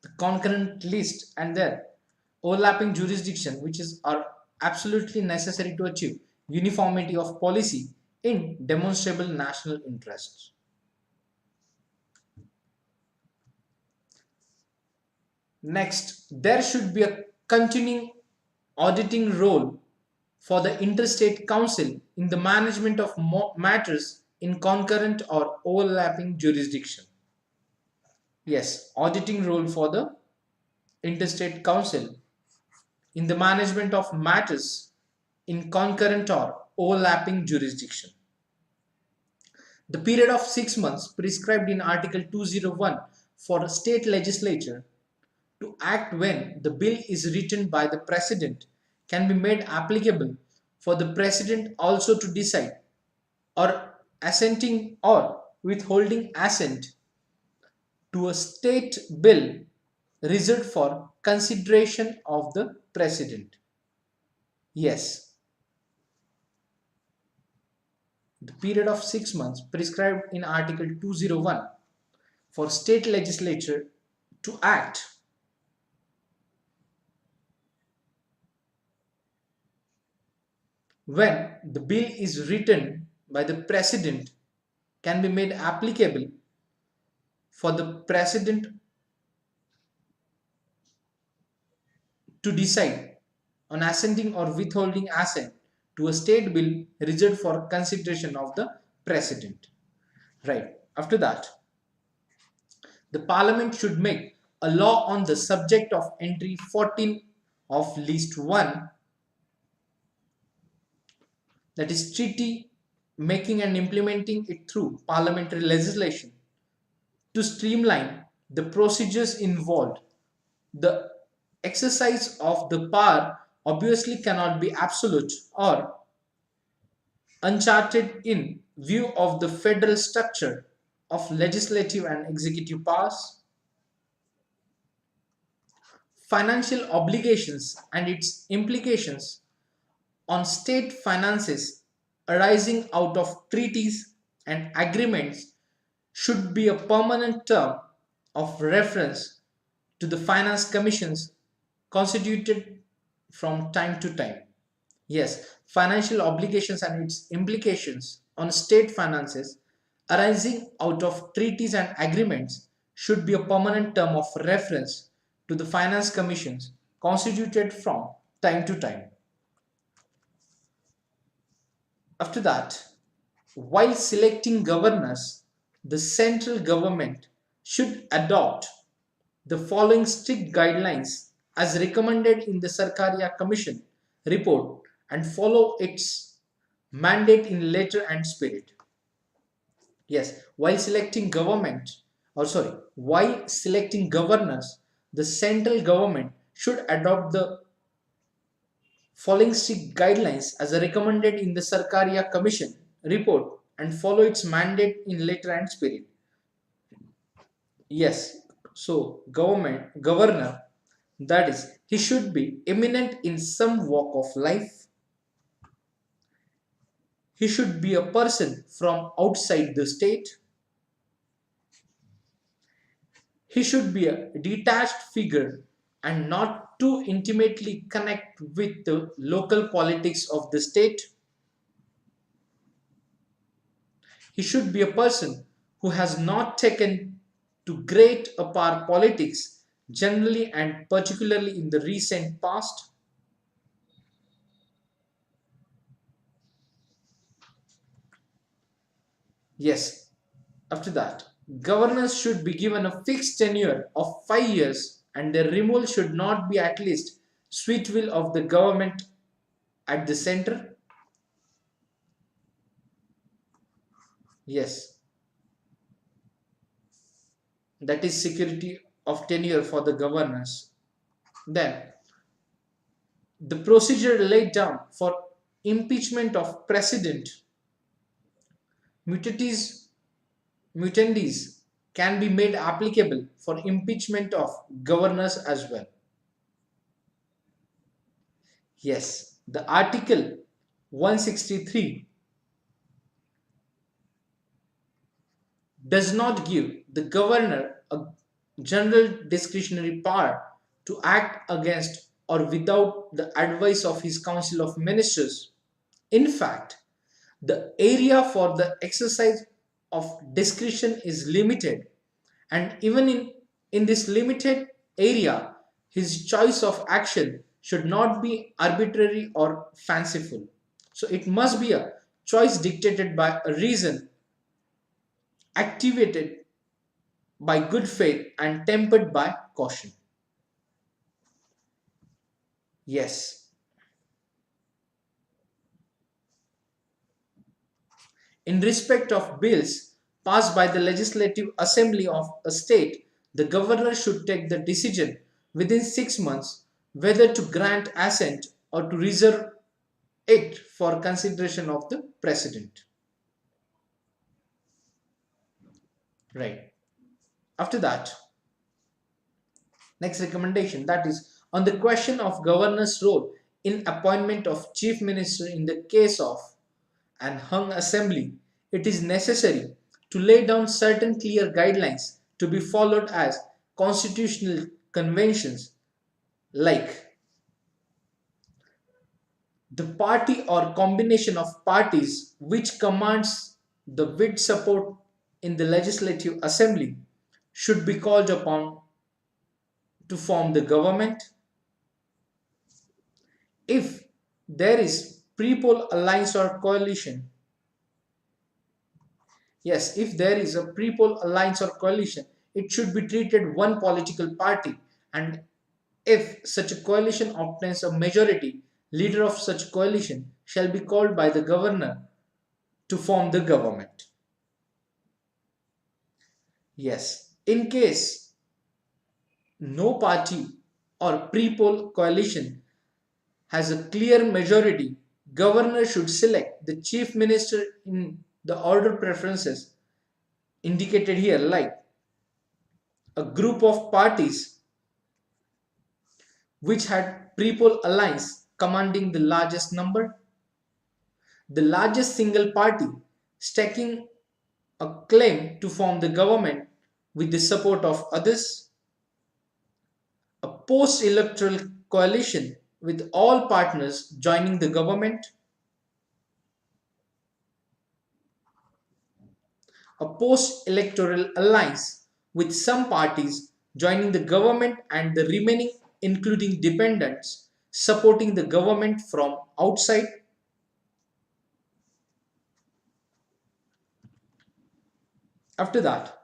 [SPEAKER 1] the concurrent list and their overlapping jurisdiction which is are absolutely necessary to achieve uniformity of policy in demonstrable national interests. Next, there should be a continuing auditing role for the interstate council in the management of matters in concurrent or overlapping jurisdiction. Yes, auditing role for the interstate council in the management of matters in concurrent or overlapping jurisdiction. The period of 6 months prescribed in Article 201 for a state legislature to act when the bill is written by the President can be made applicable for the President also to decide or assenting or withholding assent to a state bill reserved for consideration of the President. Yes, the period of 6 months prescribed in Article 201 for state legislature to act when the bill is written by the president can be made applicable for the president to decide on assenting or withholding assent to a state bill reserved for consideration of the president. Right. After that, the parliament should make a law on the subject of entry 14 of list 1, that is treaty, making and implementing it through parliamentary legislation to streamline the procedures involved. The exercise of the power obviously cannot be absolute or uncharted in view of the federal structure of legislative and executive powers. Financial obligations and its implications on state finances arising out of treaties and agreements should be a permanent term of reference to the finance commissions constituted from time to time. Yes, financial obligations and its implications on state finances arising out of treaties and agreements should be a permanent term of reference to the finance commissions constituted from time to time. After that, while selecting governors, the central government should adopt the following strict guidelines as recommended in the Sarkaria Commission report and follow its mandate in letter and spirit. Yes, while selecting governors, the central government should adopt the following strict guidelines as recommended in the Sarkaria Commission report and follow its mandate in letter and spirit. Yes, so governor, that is, he should be eminent in some walk of life. He should be a person from outside the state. He should be a detached figure and not too intimately connect with the local politics of the state. He should be a person who has not taken to great apart politics generally and particularly in the recent past. Yes, after that, governors should be given a fixed tenure of 5 years and their removal should not be at least sweet will of the government at the center. Yes, that is security of tenure for the governors. Then, the procedure laid down for impeachment of president mutatis mutandis can be made applicable for impeachment of governors as well. Yes, the article 163 does not give the governor a general discretionary power to act against or without the advice of his council of ministers. In fact, the area for the exercise of discretion is limited, and even in this limited area, his choice of action should not be arbitrary or fanciful. So it must be a choice dictated by a reason, activated by good faith, and tempered by caution. Yes. In respect of bills passed by the Legislative Assembly of a state, the governor should take the decision within 6 months whether to grant assent or to reserve it for consideration of the president. Right. After that, next recommendation, that is on the question of governor's role in appointment of chief minister in the case of an hung assembly, it is necessary to lay down certain clear guidelines to be followed as constitutional conventions, like the party or combination of parties which commands the with support in the legislative assembly should be called upon to form the government. If there is pre-poll alliance or coalition, yes, if there is a pre-poll alliance or coalition, it should be treated one political party, and if such a coalition obtains a majority, leader of such coalition shall be called by the governor to form the government. Yes, in case no party or pre-poll coalition has a clear majority, governor should select the chief minister in the order preferences indicated here, like a group of parties which had pre-poll alliance commanding the largest number, the largest single party staking a claim to form the government with the support of others, a post-electoral coalition with all partners joining the government, a post-electoral alliance with some parties joining the government and the remaining, including dependents, supporting the government from outside. After that,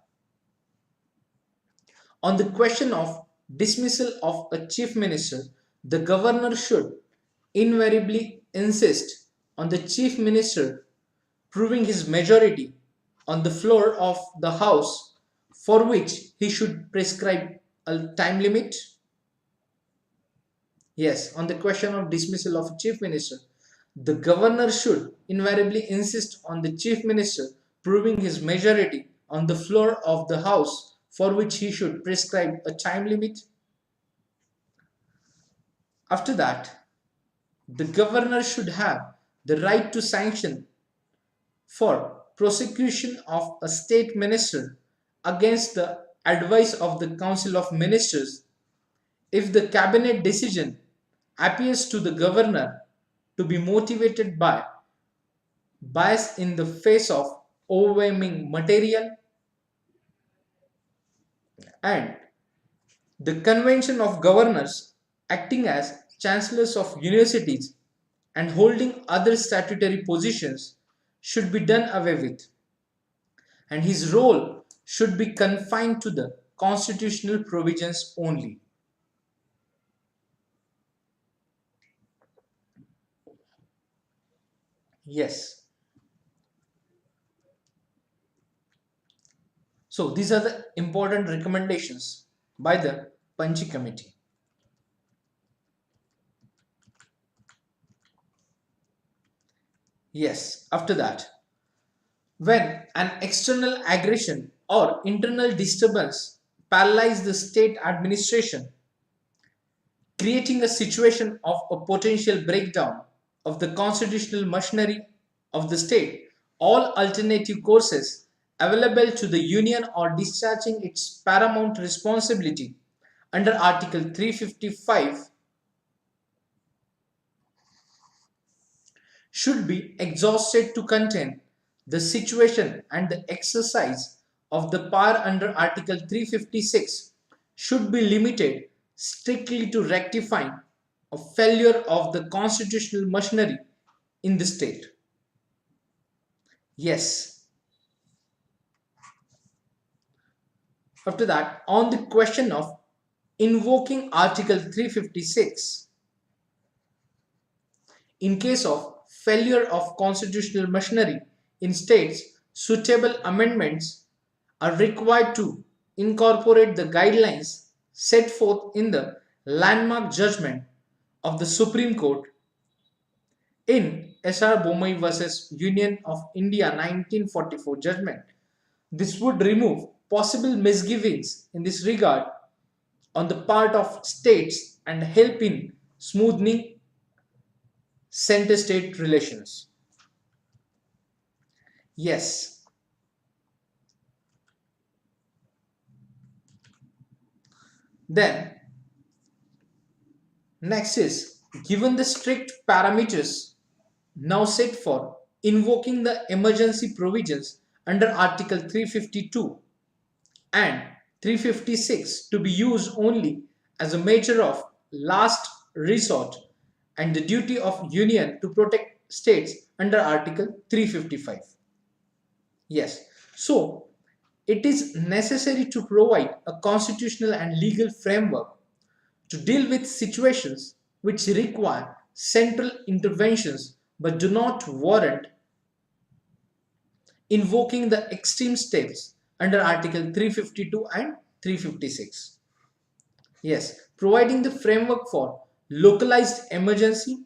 [SPEAKER 1] on the question of dismissal of a chief minister, the governor should invariably insist on the chief minister proving his majority on the floor of the house, for which he should prescribe a time limit. Yes, on the question of dismissal of a chief minister, the governor should invariably insist on the chief minister proving his majority on the floor of the house, for which he should prescribe a time limit. After that, the governor should have the right to sanction for prosecution of a state minister against the advice of the Council of Ministers if the cabinet decision appears to the governor to be motivated by bias in the face of overwhelming material, and the convention of governors acting as chancellors of universities and holding other statutory positions should be done away with, and his role should be confined to the constitutional provisions only. Yes. So these are the important recommendations by the Panchi Committee. Yes, after that, when an external aggression or internal disturbance paralyzes the state administration, creating a situation of a potential breakdown of the constitutional machinery of the state, all alternative courses available to the union or discharging its paramount responsibility under Article 355 should be exhausted to contain the situation, and the exercise of the power under Article 356 should be limited strictly to rectifying a failure of the constitutional machinery in the state. Yes. After that, on the question of invoking Article 356, in case of failure of constitutional machinery in states, suitable amendments are required to incorporate the guidelines set forth in the landmark judgment of the Supreme Court in S.R. Bommai vs. Union of India 1944 judgment. This would remove possible misgivings in this regard on the part of states and help in smoothing center-state relations. Yes. Then, next is Given the strict parameters now set for invoking the emergency provisions under Article 352 and 356 to be used only as a measure of last resort and the duty of union to protect states under Article 355. Yes, so it is necessary to provide a constitutional and legal framework to deal with situations which require central interventions but do not warrant invoking the extreme steps under Article 352 and 356. Yes, providing the framework for localized emergency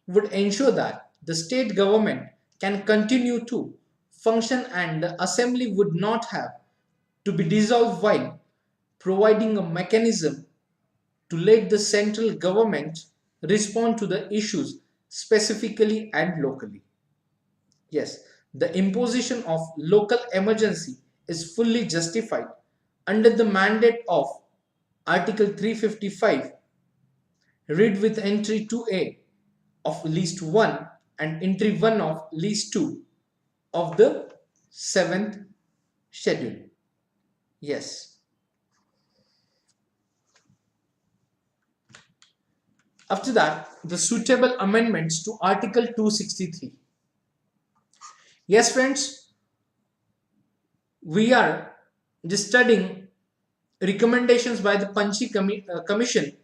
[SPEAKER 1] would ensure that the state government can continue to function and the assembly would not have to be dissolved while providing a mechanism to let the central government respond to the issues specifically and locally. Yes, the imposition of local emergency is fully justified under the mandate of Article 355, read with entry 2A of list 1 and entry 1 of list 2 of the 7th schedule. Yes. After that, the suitable amendments to Article 263. Yes, friends, we are just studying recommendations by the Commission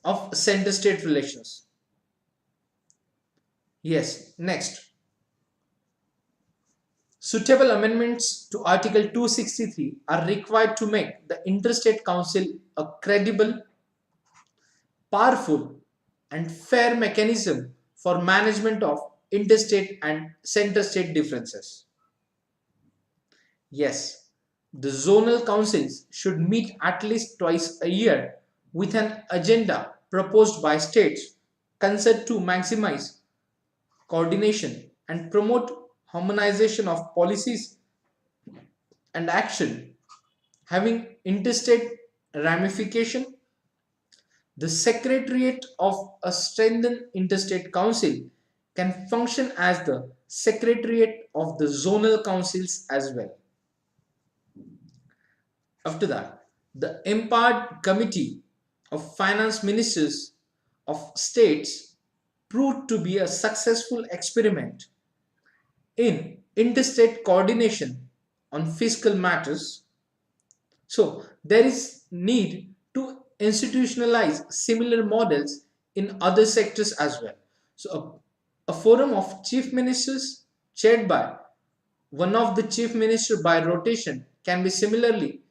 [SPEAKER 1] of CentreState Relations. Yes, next. Suitable amendments to Article 263 are required to make the Interstate Council a credible, powerful, and fair mechanism for management of interstate and center-state differences. Yes, the zonal councils should meet at least twice a year with an agenda proposed by states concerned to maximize coordination and promote harmonization of policies and action having interstate ramification. The Secretariat of a strengthened interstate council can function as the Secretariat of the zonal councils as well. After that, the empowered committee of finance ministers of states proved to be a successful experiment in interstate coordination on fiscal matters. So there is need to institutionalize similar models in other sectors as well. So a forum of chief ministers chaired by one of the chief minister by rotation can be similarly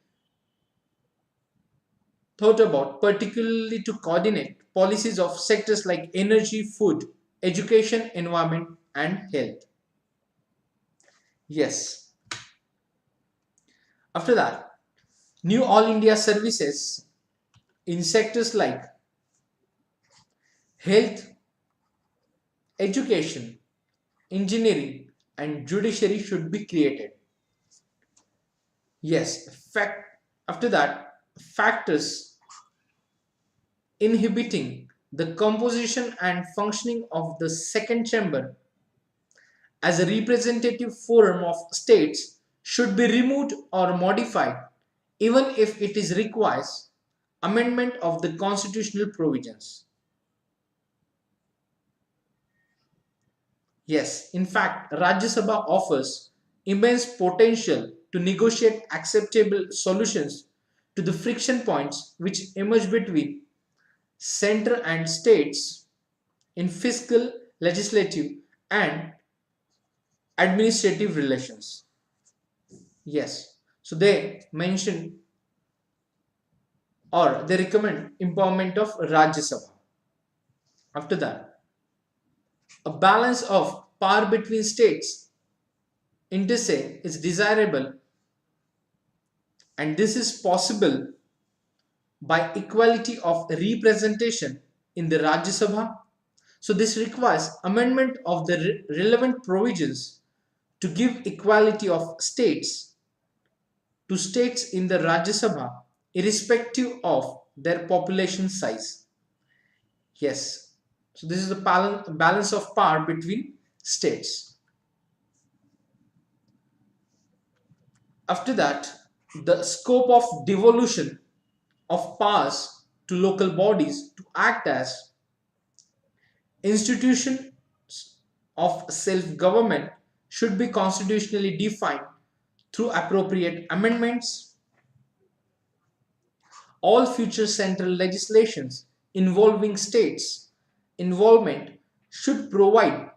[SPEAKER 1] thought about, particularly to coordinate policies of sectors like energy, food, education, environment, and health. Yes. After that, new All India services in sectors like health, education, engineering, and judiciary should be created. Yes, after that, factors inhibiting the composition and functioning of the second chamber as a representative forum of states should be removed or modified, even if it is requires amendment of the constitutional provisions. Yes, in fact, Rajya Sabha offers immense potential to negotiate acceptable solutions to the friction points which emerge between center and states in fiscal, legislative, and administrative relations. Yes, so they mention or they recommend empowerment of Rajya Sabha. After that, a balance of power between states inter se is desirable, and this is possible by equality of representation in the Rajya Sabha. So this requires amendment of the relevant provisions to give equality of states to states in the Rajya Sabha irrespective of their population size. Yes, so this is the balance of power between states. After that, the scope of devolution of powers to local bodies to act as institutions of self-government should be constitutionally defined through appropriate amendments. All future central legislations involving states' involvement should provide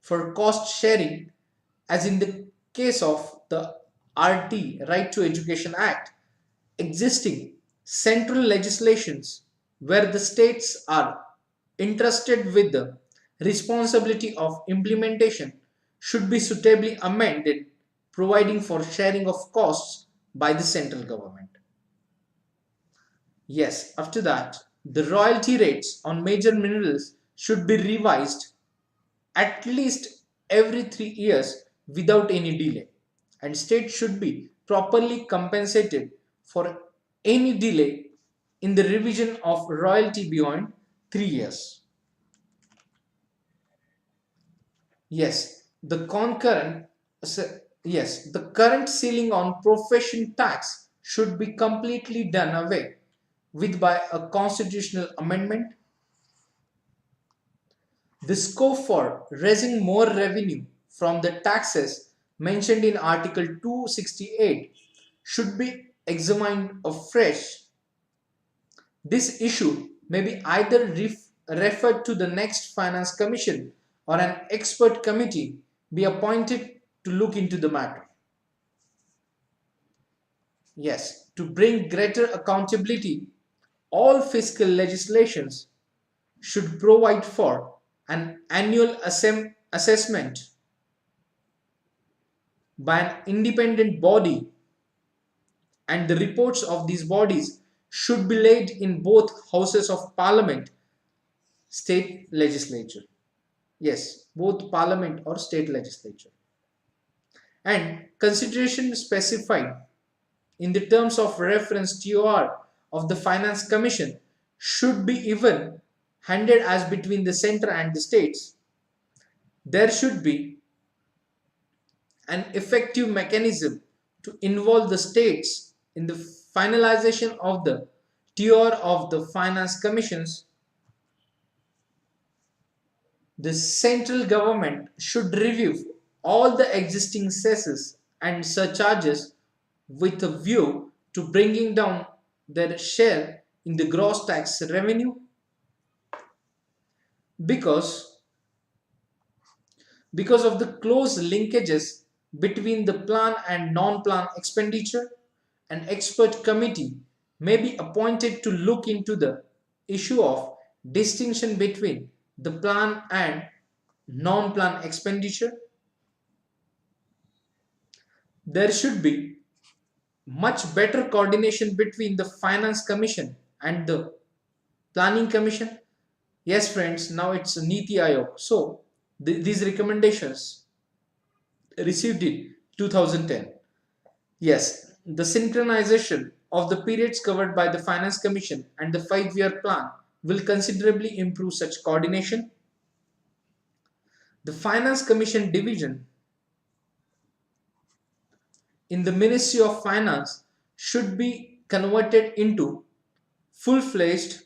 [SPEAKER 1] for cost sharing, as in the case of the RT Right to Education Act. Existing central legislations where the states are entrusted with the responsibility of implementation should be suitably amended, providing for sharing of costs by the central government. Yes, after that, the royalty rates on major minerals should be revised at least every 3 years without any delay, and states should be properly compensated for any delay in the revision of royalty beyond 3 years. Yes, the concurrent yes, the current ceiling on profession tax should be completely done away with by a constitutional amendment. The scope for raising more revenue from the taxes mentioned in Article 268 should be examined afresh. This issue may be either referred to the next Finance Commission or an expert committee be appointed to look into the matter. Yes, to bring greater accountability, all fiscal legislations should provide for an annual assessment by an independent body, and the reports of these bodies should be laid in both houses of parliament, state legislature. Yes, both parliament or state legislature. And consideration specified in the terms of reference TOR of the Finance Commission should be even handed as between the center and the states. There should be an effective mechanism to involve the states in the finalization of the TOR of the Finance Commissions. The central government should review all the existing cesses and surcharges with a view to bringing down their share in the gross tax revenue, because of the close linkages between the plan and non-plan expenditure. An expert committee may be appointed to look into the issue of distinction between the plan and non-plan expenditure. There should be much better coordination between the Finance Commission and the Planning Commission. Yes friends, now it's Niti Aayog. So these recommendations received in 2010. Yes, the synchronization of the periods covered by the Finance Commission and the 5-year plan will considerably improve such coordination. The Finance Commission division in the Ministry of Finance should be converted into full-fledged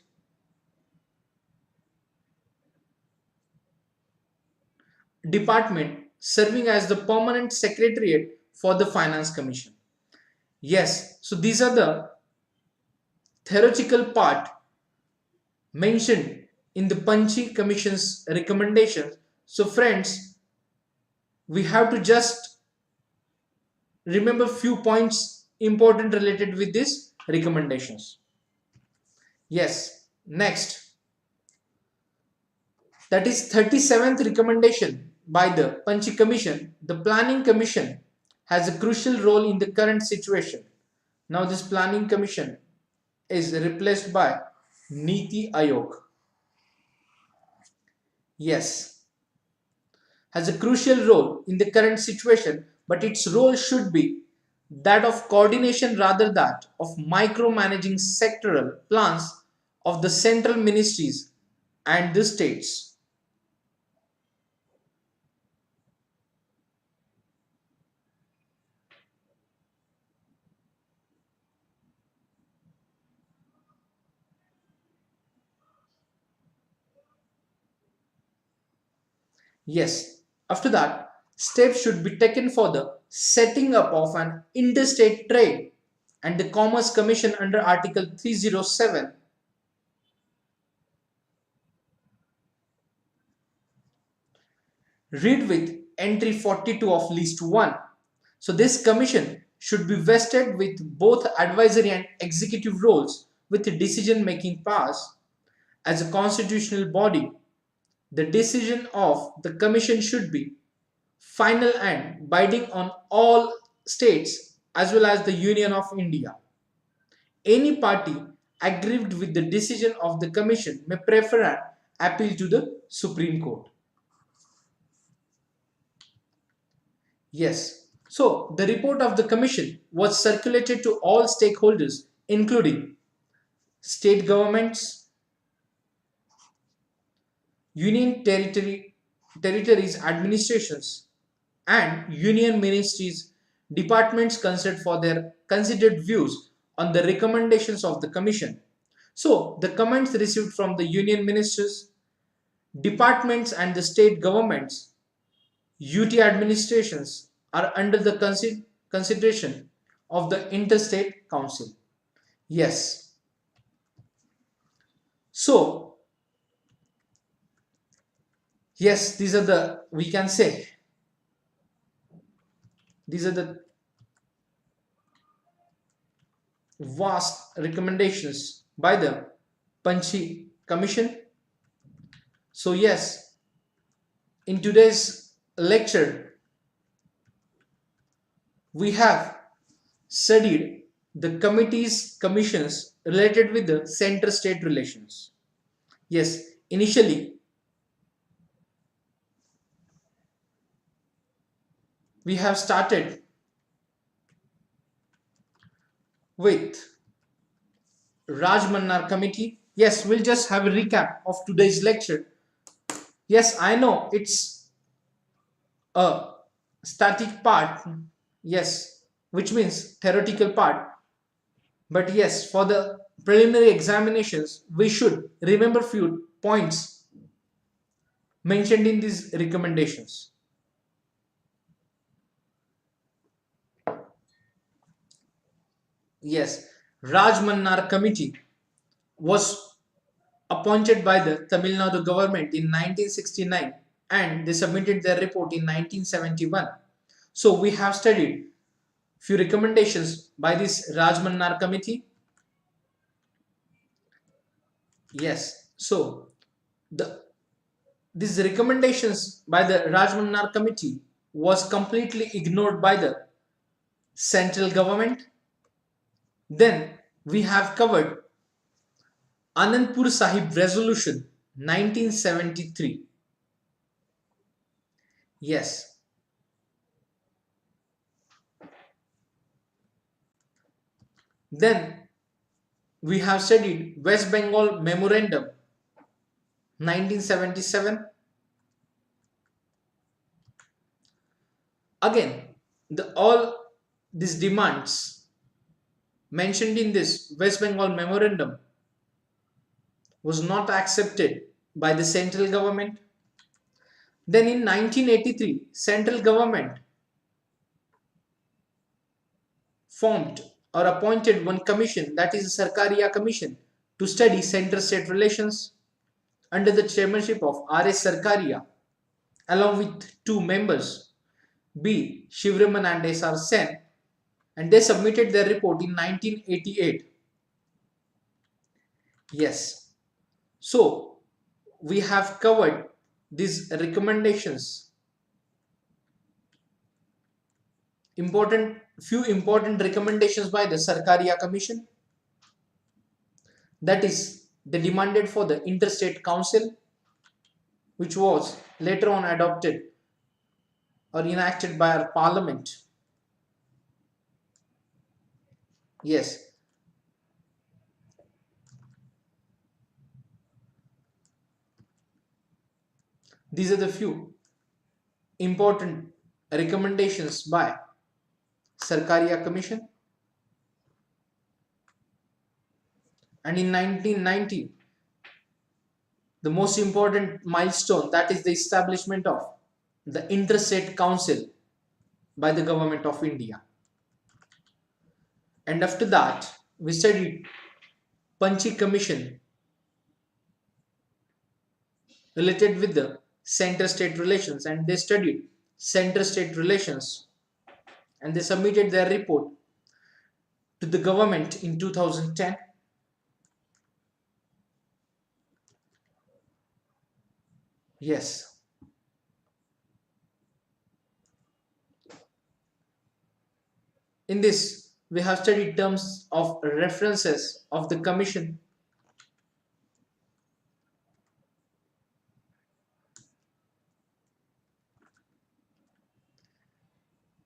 [SPEAKER 1] department serving as the permanent secretariat for the Finance Commission. Yes, so these are the theoretical part mentioned in the Panchi Commission's recommendations. So friends, we have to just remember few points important related with these recommendations. Yes, next, that is 37th recommendation by the Panchi Commission. The Planning Commission has a crucial role in the current situation. Now this Planning Commission is replaced by Niti Aayog. Yes, has a crucial role in the current situation, but its role should be that of coordination rather that of micromanaging sectoral plans of the central ministries and the states. Yes, after that, steps should be taken for the setting up of an interstate trade and the Commerce Commission under Article 307. Read with entry 42 of list 1. So this commission should be vested with both advisory and executive roles with decision making powers. As a constitutional body, the decision of the commission should be final and binding on all states as well as the Union of India. Any party aggrieved with the decision of the commission may prefer an appeal to the Supreme Court. Yes. So the report of the commission was circulated to all stakeholders, including state governments, territories administrations, and union ministries, departments concerned for their considered views on the recommendations of the commission. So the comments received from the union ministers, departments and the state governments, UT administrations are under the consideration of the Interstate Council. Yes. So, yes, these are the, we can say, these are the vast recommendations by the Panchi Commission. So, yes, in today's lecture, we have studied the commissions related with the center-state relations. Yes, initially we have started with Rajamana Committee. Yes, we'll just have a recap of today's lecture. Yes, I know it's a static part, yes, which means theoretical part. But yes, for the preliminary examinations, we should remember few points mentioned in these recommendations. Yes, Rajamana Committee was appointed by the Tamil Nadu government in 1969 and they submitted their report in 1971. So we have studied few recommendations by this Rajamana Committee. Yes, so these recommendations by the Rajamana Committee was completely ignored by the central government. Then we have covered Anandpur Sahib Resolution 1973. Yes. Then we have studied West Bengal Memorandum 1977. Again, all these demands mentioned in this West Bengal Memorandum was not accepted by the central government. Then in 1983, central government formed or appointed one commission, that is Sarkaria Commission, to study center-state relations under the chairmanship of R.S. Sarkaria, along with two members, B. Shivraman and S.R. Sen, and they submitted their report in 1988. Yes. So, we have covered these recommendations. Few important recommendations by the Sarkaria Commission. That is, they demanded for the Interstate Council, which was later on adopted or enacted by our Parliament. Yes. These are the few important recommendations by Sarkaria Commission. And in 1990, the most important milestone, that is the establishment of the Interstate Council by the Government of India. And after that, we studied Panchi Commission related with the Center-State Relations, and they studied Center-State Relations and they submitted their report to the government in 2010. Yes. In this, we have studied terms of references of the commission.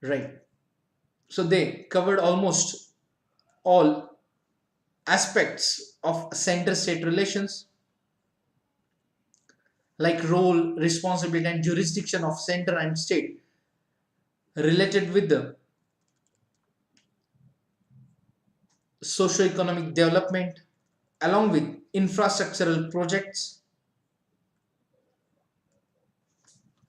[SPEAKER 1] Right. So they covered almost all aspects of center-state relations, like role, responsibility and jurisdiction of center and state related with the socio-economic development along with infrastructural projects,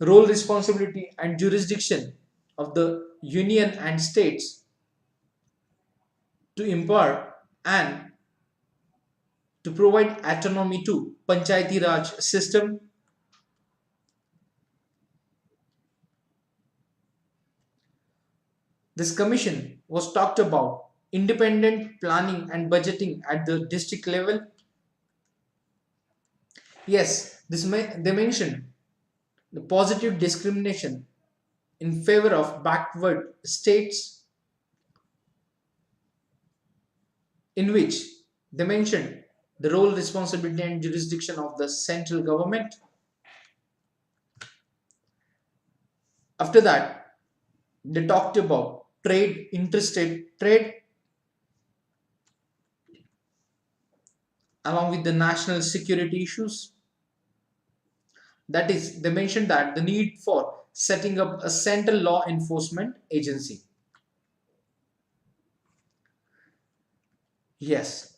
[SPEAKER 1] role, responsibility and jurisdiction of the union and states to empower and to provide autonomy to Panchayati Raj system. This commission was talked about independent planning and budgeting at the district level. Yes, they mentioned the positive discrimination in favor of backward states, in which they mentioned the role, responsibility and jurisdiction of the central government. After that, they talked about trade, interstate trade, along with the national security issues. That is, they mentioned that the need for setting up a central law enforcement agency. Yes.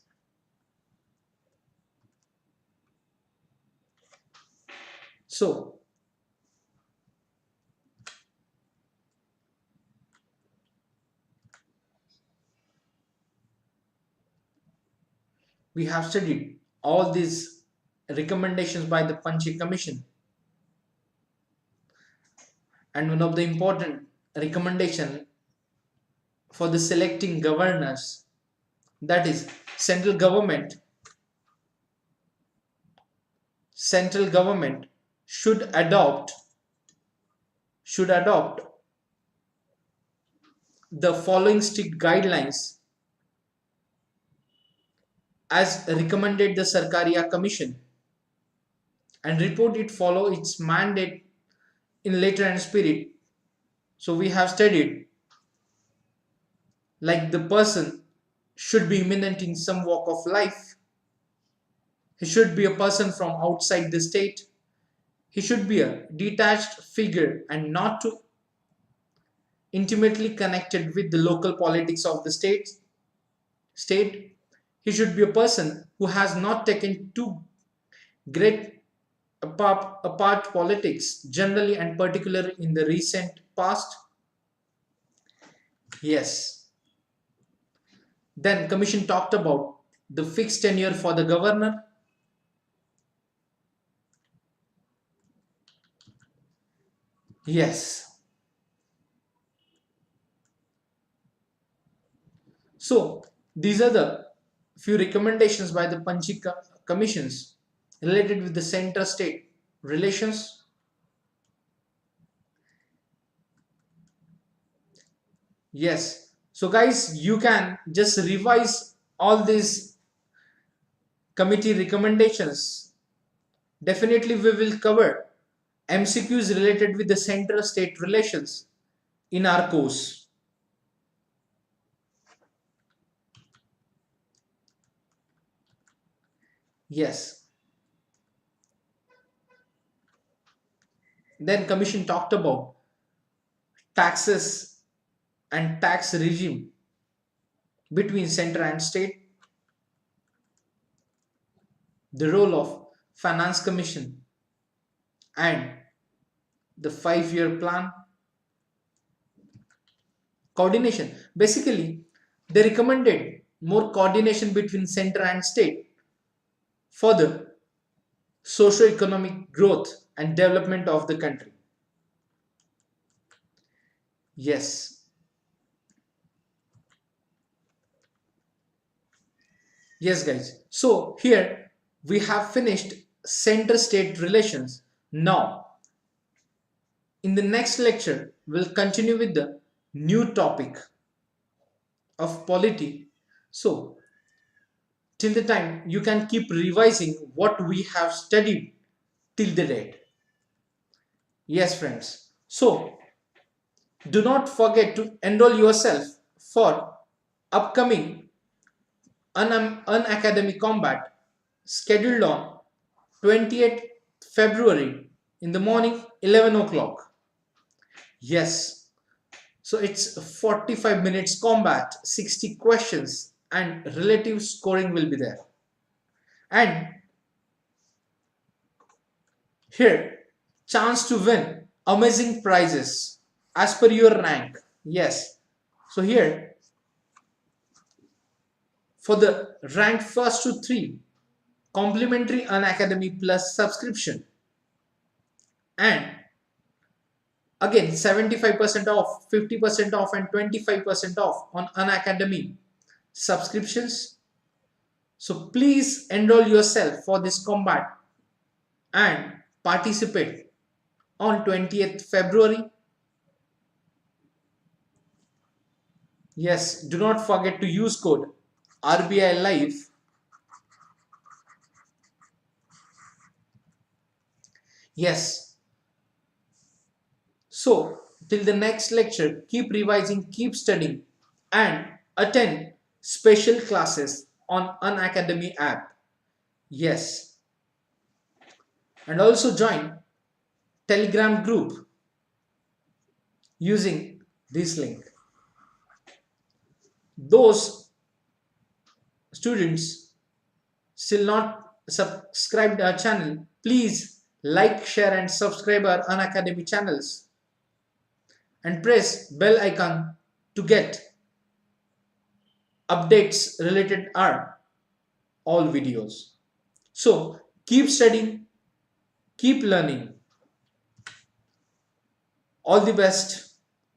[SPEAKER 1] So, we have studied all these recommendations by the Panchi Commission. And one of the important recommendation for the selecting governors, that is central government should adopt the following strict guidelines as recommended the Sarkaria Commission, and report it follow its mandate in letter and spirit. So we have studied like the person should be eminent in some walk of life. He should be a person from outside the state. He should be a detached figure and not too intimately connected with the local politics of the state. He should be a person who has not taken too great apart politics generally and particularly in the recent past. Yes. Then commission talked about the fixed tenure for the governor. Yes. So these are the few recommendations by the Panchi commissions related with the center-state relations. Yes. So guys, you can just revise all these committee recommendations. Definitely we will cover MCQs related with the center-state relations in our course. Yes. Then Commission talked about taxes and tax regime between center and state, the role of Finance Commission and the 5-year plan, coordination. Basically, they recommended more coordination between center and state for the socio-economic growth and development of the country. Yes. Yes, guys. So here we have finished center-state relations. Now, in the next lecture, we'll continue with the new topic of polity. So, till the time you can keep revising what we have studied till the date. Yes, friends. So, do not forget to enroll yourself for upcoming Unacademy Combat scheduled on 28th February in the morning 11 o'clock. Yes, so it's 45 minutes combat, 60 questions and relative scoring will be there. And here, chance to win amazing prizes as per your rank. Yes, so here for the rank first to 3, complimentary Unacademy plus subscription, and again 75% off, 50% off and 25% off on Unacademy subscriptions. So please enroll yourself for this combat and participate on 20th February. Yes, do not forget to use code RBI Live. Yes. So, till the next lecture, keep revising, keep studying and attend special classes on Unacademy app. Yes. And also join Telegram group using this link. Those students still not subscribed our channel, please like, share and subscribe our Unacademy channels and press bell icon to get updates related to all videos. So keep studying, keep learning. All the best.